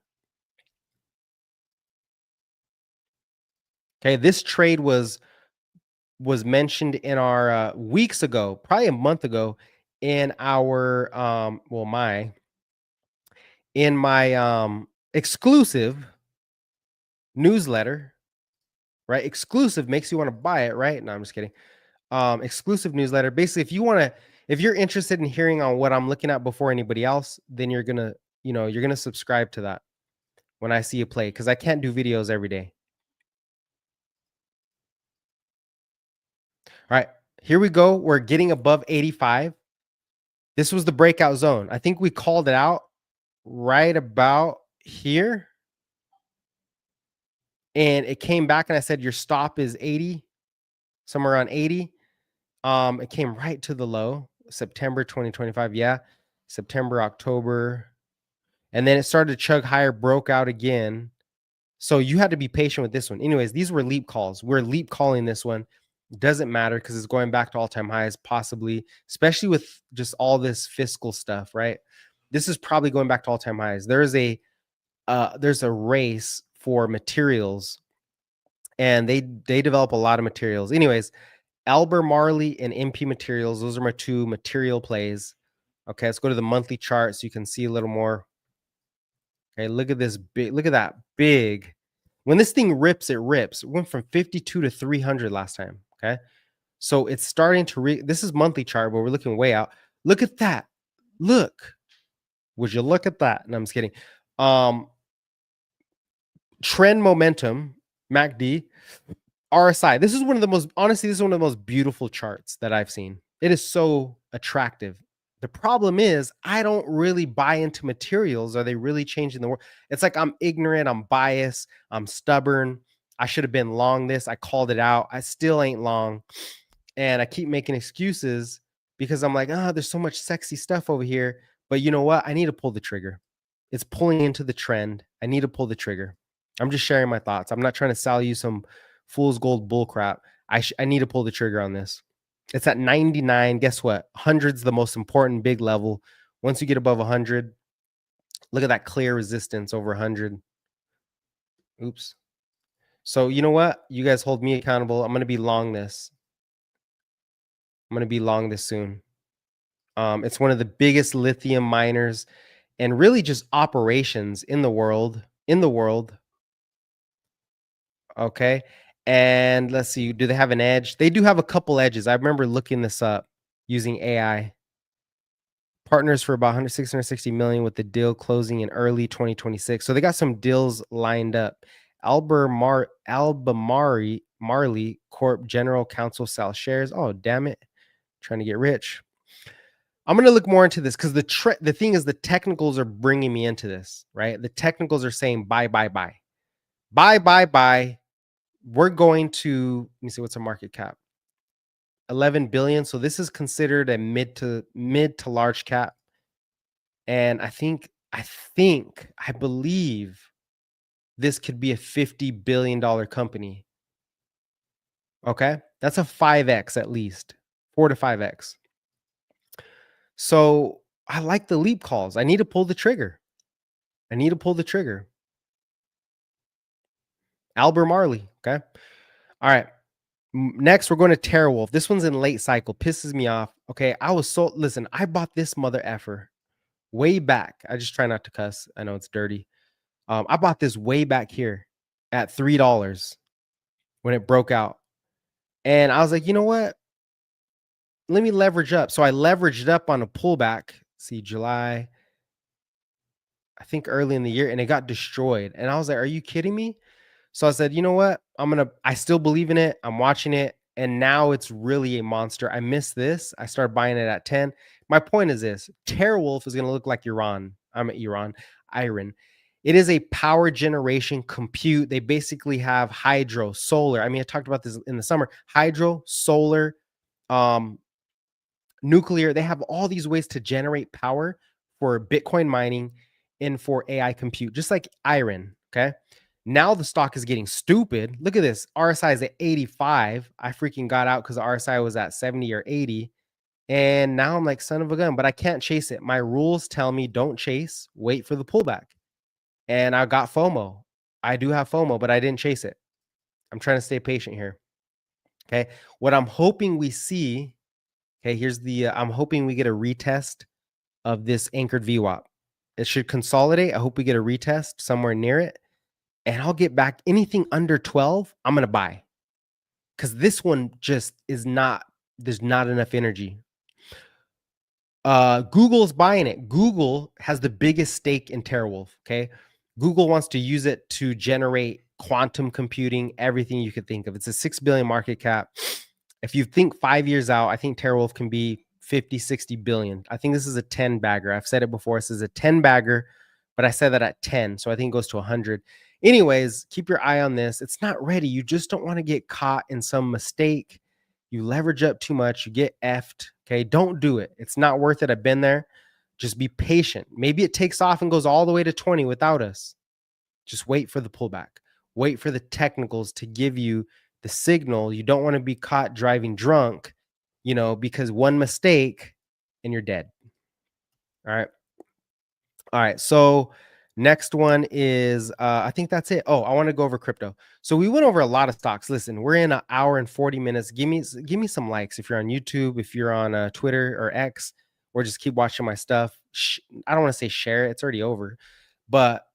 Okay, this trade was mentioned in our weeks ago, probably a month ago, in our my exclusive newsletter. Right, exclusive makes you want to buy it, right? No, I'm just kidding. Exclusive newsletter. Basically, if you're interested in hearing on what I'm looking at before anybody else, then you're gonna subscribe to that when I see you play, because I can't do videos every day. All right, here we go. We're getting above 85. This was the breakout zone. I think we called it out right about here. And it came back and I said, your stop is 80, somewhere around 80. It came right to the low, September 2025. Yeah, September, October. And then it started to chug higher, broke out again. So you had to be patient with this one. Anyways, these were leap calls. We're leap calling this one. Doesn't matter because it's going back to all-time highs, possibly, especially with just all this fiscal stuff, right? This is probably going back to all-time highs. There's a race for materials, and they develop a lot of materials. Anyways, Albemarle and MP Materials, those are my two material plays. Okay, let's go to the monthly chart so you can see a little more. Okay, look at this big, look at that big. When this thing rips, it rips. It went from 52 to 300 last time. Okay, so it's starting to this is monthly chart, but we're looking way out. Look at that. Look. Would you look at that? No, I'm just kidding. Trend momentum, MACD, RSI. This is one of the most, honestly, this is one of the most beautiful charts that I've seen. It is so attractive. The problem is I don't really buy into materials. Are they really changing the world? It's like I'm ignorant, I'm biased, I'm stubborn. I should have been long this. I called it out. I still ain't long. And I keep making excuses because I'm like, there's so much sexy stuff over here. But you know what? I need to pull the trigger. It's pulling into the trend. I need to pull the trigger. I'm just sharing my thoughts. I'm not trying to sell you some fool's gold bull crap. I need to pull the trigger on this. It's at 99. Guess what? 100's the most important big level. Once you get above 100, look at that clear resistance over 100. Oops. So you know what? You guys hold me accountable. I'm going to be long this. I'm going to be long this soon. It's one of the biggest lithium miners and really just operations in the world. Okay. And let's see, do they have an edge? They do have a couple edges. I remember looking this up using AI. Partners for about 660 million with the deal closing in early 2026. So they got some deals lined up. Albemarle Corp General Counsel sells shares. Oh, damn it. Trying to get rich. I'm going to look more into this because the thing is the technicals are bringing me into this, right? The technicals are saying buy. We're going to, let me see, what's a market cap? 11 billion. So this is considered a mid to large cap. And I believe this could be a $50 billion company. Okay. That's a 5X at least, 4 to 5X. So I like the leap calls. I need to pull the trigger. Albemarle. Okay. All right. Next, we're going to TeraWulf. This one's in late cycle. Pisses me off. Okay. Listen, I bought this mother effer way back. I just try not to cuss. I know it's dirty. I bought this way back here at $3 when it broke out. And I was like, you know what? Let me leverage up. So I leveraged up on a pullback. See, July, I think early in the year, and it got destroyed. And I was like, are you kidding me? So I said, you know what? I still believe in it. I'm watching it. And now it's really a monster. I missed this. I started buying it at 10. My point is this: TeraWulf is going to look like Iran. Iran. It is a power generation compute. They basically have hydro, solar. I mean, I talked about this in the summer. Hydro, solar, um, nuclear. They have all these ways to generate power for Bitcoin mining and for AI compute, just like iron. Okay. Now the stock is getting stupid. Look at this. RSI is at 85. I freaking got out because the RSI was at 70 or 80. And now I'm like, son of a gun, but I can't chase it. My rules tell me don't chase, wait for the pullback. And I got FOMO. I do have FOMO, but I didn't chase it. I'm trying to stay patient here. Okay. What I'm hoping we see, okay, here's the, I'm hoping we get a retest of this anchored VWAP. It should consolidate. I hope we get a retest somewhere near it. And I'll get back anything under 12, I'm going to buy. Because this one just is not, there's not enough energy. Google's buying it. Google has the biggest stake in TeraWulf. Okay. Google wants to use it to generate quantum computing, everything you could think of. It's a 6 billion market cap. If you think 5 years out, I think TeraWulf can be 50, 60 billion. I think this is a 10 bagger. I've said it before. This is a 10 bagger, but I said that at 10. So I think it goes to 100. Anyways, keep your eye on this. It's not ready. You just don't want to get caught in some mistake. You leverage up too much. You get effed. Okay. Don't do it. It's not worth it. I've been there. Just be patient. Maybe it takes off and goes all the way to 20 without us. Just wait for the pullback. Wait for the technicals to give you the signal. You don't want to be caught driving drunk, you know, because one mistake and you're dead. All right. All right. So next one is, I think that's it. Oh, I want to go over crypto. So we went over a lot of stocks. Listen, we're in an hour and 40 minutes. Give me some likes if you're on YouTube, if you're on Twitter or X, or just keep watching my stuff. I don't want to say share it. It's already over. But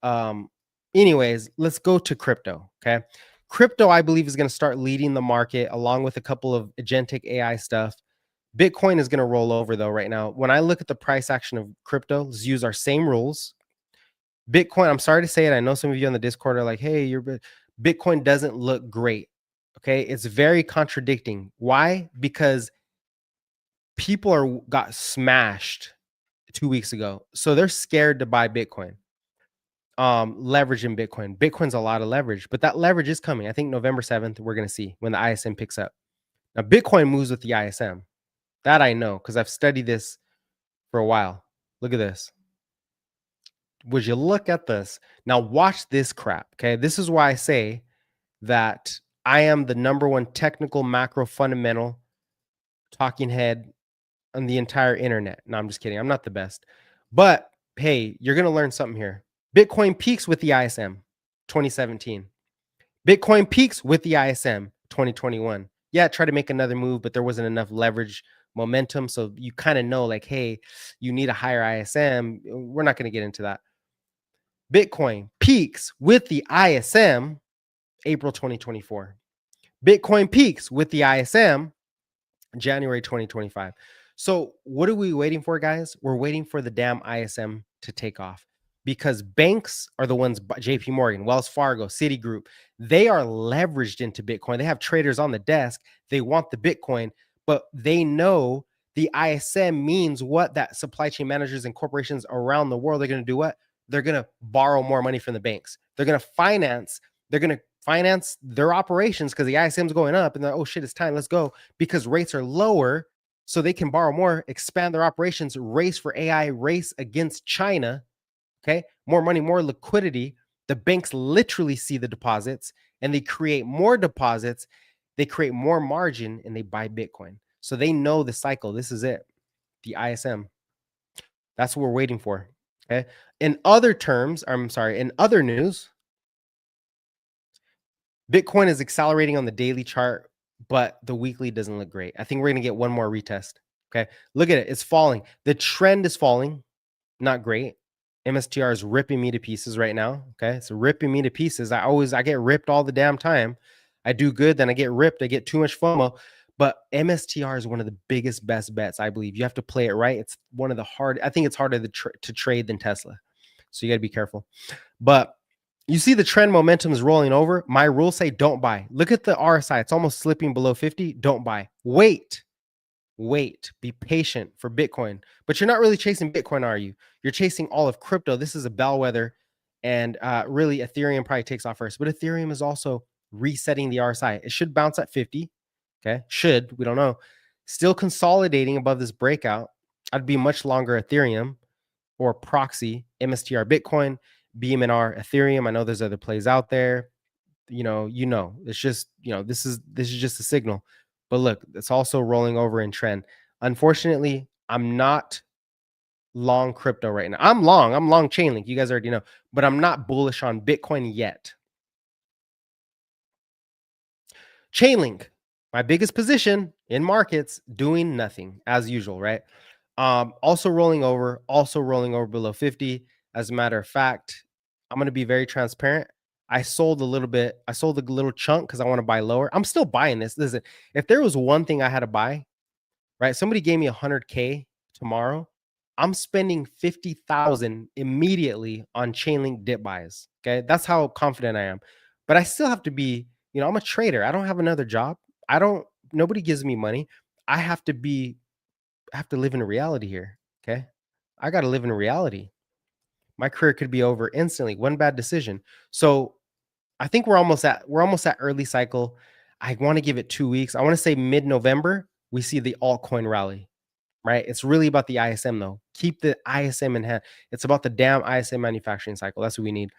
anyways, let's go to crypto. Okay. Crypto, I believe, is going to start leading the market along with a couple of agentic AI stuff. Bitcoin is going to roll over though right now. When I look at the price action of crypto, let's use our same rules. Bitcoin, I'm sorry to say it. I know some of you on the Discord are like, hey, Bitcoin doesn't look great. Okay. It's very contradicting. Why? Because people got smashed 2 weeks ago. So they're scared to buy Bitcoin. Leverage in Bitcoin. Bitcoin's a lot of leverage, but that leverage is coming. I think November 7th, we're going to see when the ISM picks up. Now, Bitcoin moves with the ISM. That I know because I've studied this for a while. Look at this. Would you look at this? Now watch this crap. Okay. This is why I say that I am the #1 technical macro fundamental talking head on the entire internet. No, I'm just kidding. I'm not the best. But hey, you're going to learn something here. Bitcoin peaks with the ISM 2017. Bitcoin peaks with the ISM 2021. Yeah, try to make another move, but there wasn't enough leverage momentum. So you kind of know like, hey, you need a higher ISM. We're not going to get into that. Bitcoin peaks with the ISM April 2024. Bitcoin peaks with the ISM January 2025. So what are we waiting for, guys? We're waiting for the damn ISM to take off because banks are the ones, JP Morgan, Wells Fargo, Citigroup, they are leveraged into Bitcoin. They have traders on the desk. They want the Bitcoin, but they know the ISM means what? That supply chain managers and corporations around the world are going to do what? They're going to borrow more money from the banks. They're going to finance their operations because the ISM is going up and they're, oh shit, it's time, let's go, because rates are lower so they can borrow more, expand their operations, race for AI, race against China. Okay, more money, more liquidity. The banks literally see the deposits and they create more deposits, they create more margin and they buy Bitcoin. So they know the cycle. This is it, the ISM. That's what we're waiting for. Okay. In other news, Bitcoin is accelerating on the daily chart, but the weekly doesn't look great. I think we're going to get one more retest. Okay. Look at it. It's falling. The trend is falling. Not great. MSTR is ripping me to pieces right now. Okay. It's ripping me to pieces. I get ripped all the damn time. I do good, then I get ripped. I get too much FOMO. But MSTR is one of the biggest, best bets, I believe. You have to play it right. It's one of the I think it's harder to trade than Tesla. So you got to be careful. But you see the trend momentum is rolling over. My rules say don't buy. Look at the RSI. It's almost slipping below 50. Don't buy. Wait. Be patient for Bitcoin. But you're not really chasing Bitcoin, are you? You're chasing all of crypto. This is a bellwether. And really, Ethereum probably takes off first, but Ethereum is also resetting the RSI. It should bounce at 50. Okay. Should, we don't know. Still consolidating above this breakout. I'd be much longer Ethereum or proxy, MSTR Bitcoin, BMNR Ethereum. I know there's other plays out there. It's just, this is just a signal. But look, it's also rolling over in trend. Unfortunately, I'm not long crypto right now. I'm long Chainlink. You guys already know, but I'm not bullish on Bitcoin yet. Chainlink, my biggest position in markets, doing nothing as usual, right? Also rolling over below 50. As a matter of fact, I'm going to be very transparent. I sold a little bit. I sold a little chunk because I want to buy lower. I'm still buying this. Listen, if there was one thing I had to buy, right? Somebody gave me 100K tomorrow. I'm spending 50,000 immediately on Chainlink dip buys. Okay. That's how confident I am. But I still have to be, I'm a trader. I don't have another job. Nobody gives me money. I have to live in a reality here. Okay. I got to live in a reality. My career could be over instantly. One bad decision. So I think we're almost at early cycle. I want to give it 2 weeks. I want to say mid-November, we see the altcoin rally, right? It's really about the ISM though. Keep the ISM in hand. It's about the damn ISM manufacturing cycle. That's what we need.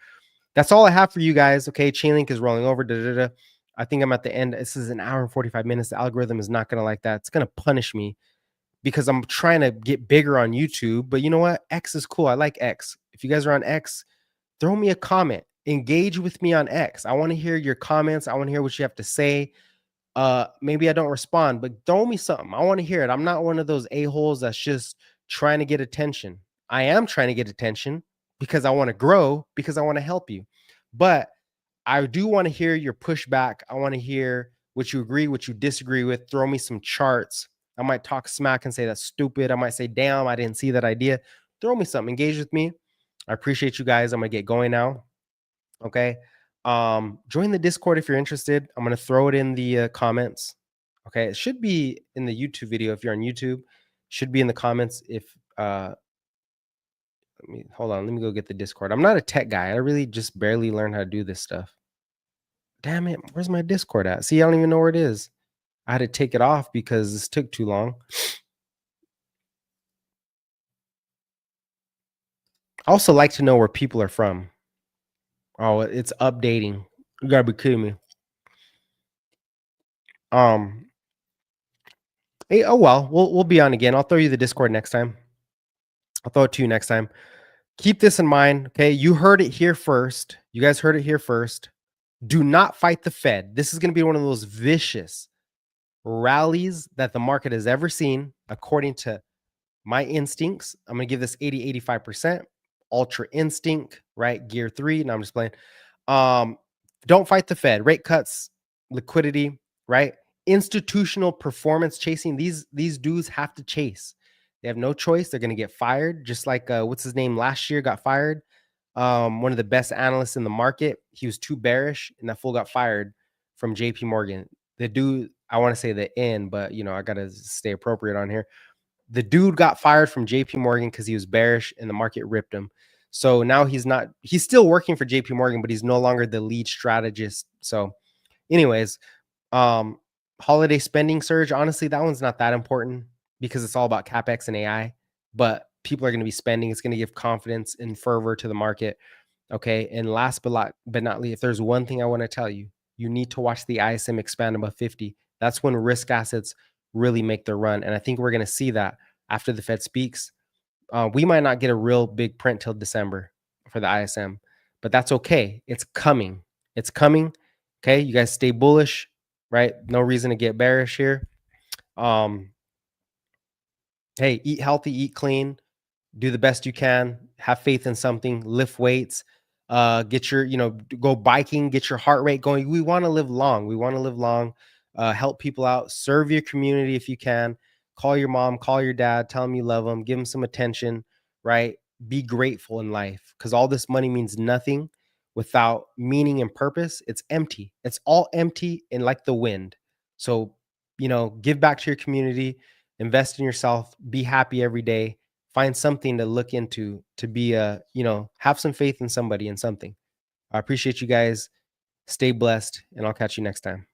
That's all I have for you guys. Okay. Chainlink is rolling over. Da, da, da. I think I'm at the end. This is an hour and 45 minutes. The algorithm is not going to like that. It's going to punish me because I'm trying to get bigger on YouTube. But you know what? X is cool. I like X. If you guys are on X, throw me a comment. Engage with me on X. I want to hear your comments. I want to hear what you have to say. Maybe I don't respond, but throw me something. I want to hear it. I'm not one of those a-holes that's just trying to get attention. I am trying to get attention because I want to grow, because I want to help you. But I do want to hear your pushback. I want to hear what you agree, what you disagree with. Throw me some charts. I might talk smack and say that's stupid. I might say, damn, I didn't see that idea. Throw me something. Engage with me. I appreciate you guys. I'm gonna get going now. Okay. Join the Discord if you're interested. I'm gonna throw it in the comments. Okay, it should be in the YouTube video if you're on YouTube. Should be in the comments if let me hold on. Let me go get the Discord. I'm not a tech guy. I really just barely learned how to do this stuff. Damn it, where's my Discord at? See, I don't even know where it is. I had to take it off because this took too long. I also like to know where people are from. Oh, it's updating. You gotta be kidding me. Hey, oh well, we'll be on again. I'll throw you the Discord next time. I'll throw it to you next time. Keep this in mind. Okay, you heard it here first. You guys heard it here first. Do not fight the Fed. This is going to be one of those vicious rallies that the market has ever seen, according to my instincts. I'm going to give this 80-85%. Ultra instinct, right? Gear 3. Now I'm just playing. Don't fight the Fed. Rate cuts, liquidity, right? Institutional performance chasing. These dudes have to chase. They have no choice. They're going to get fired, just like what's his name last year got fired. One of the best analysts in the market. He was too bearish, and that fool got fired from JP Morgan. The dude, I want to say the N, but I gotta stay appropriate on here. The dude got fired from JP Morgan because he was bearish and the market ripped him. So now he's still working for JP Morgan, but he's no longer the lead strategist. So, anyways, holiday spending surge. Honestly, that one's not that important because it's all about CapEx and AI, but people are going to be spending. It's going to give confidence and fervor to the market. Okay. And last but not least, if there's one thing I want to tell you, you need to watch the ISM expand above 50. That's when risk assets really make their run. And I think we're going to see that after the Fed speaks. We might not get a real big print till December for the ISM, but that's okay. It's coming. It's coming. Okay. You guys stay bullish, right? No reason to get bearish here. Hey, eat healthy, eat clean, do the best you can, have faith in something, lift weights, get your, go biking, get your heart rate going. We want to live long. We want to live long, help people out, serve your community if you can. Call your mom, call your dad, tell them you love them, give them some attention, right? Be grateful in life because all this money means nothing without meaning and purpose. It's empty. It's all empty and like the wind. So, give back to your community, invest in yourself, be happy every day, find something to look into, to be have some faith in somebody and something. I appreciate you guys. Stay blessed, and I'll catch you next time.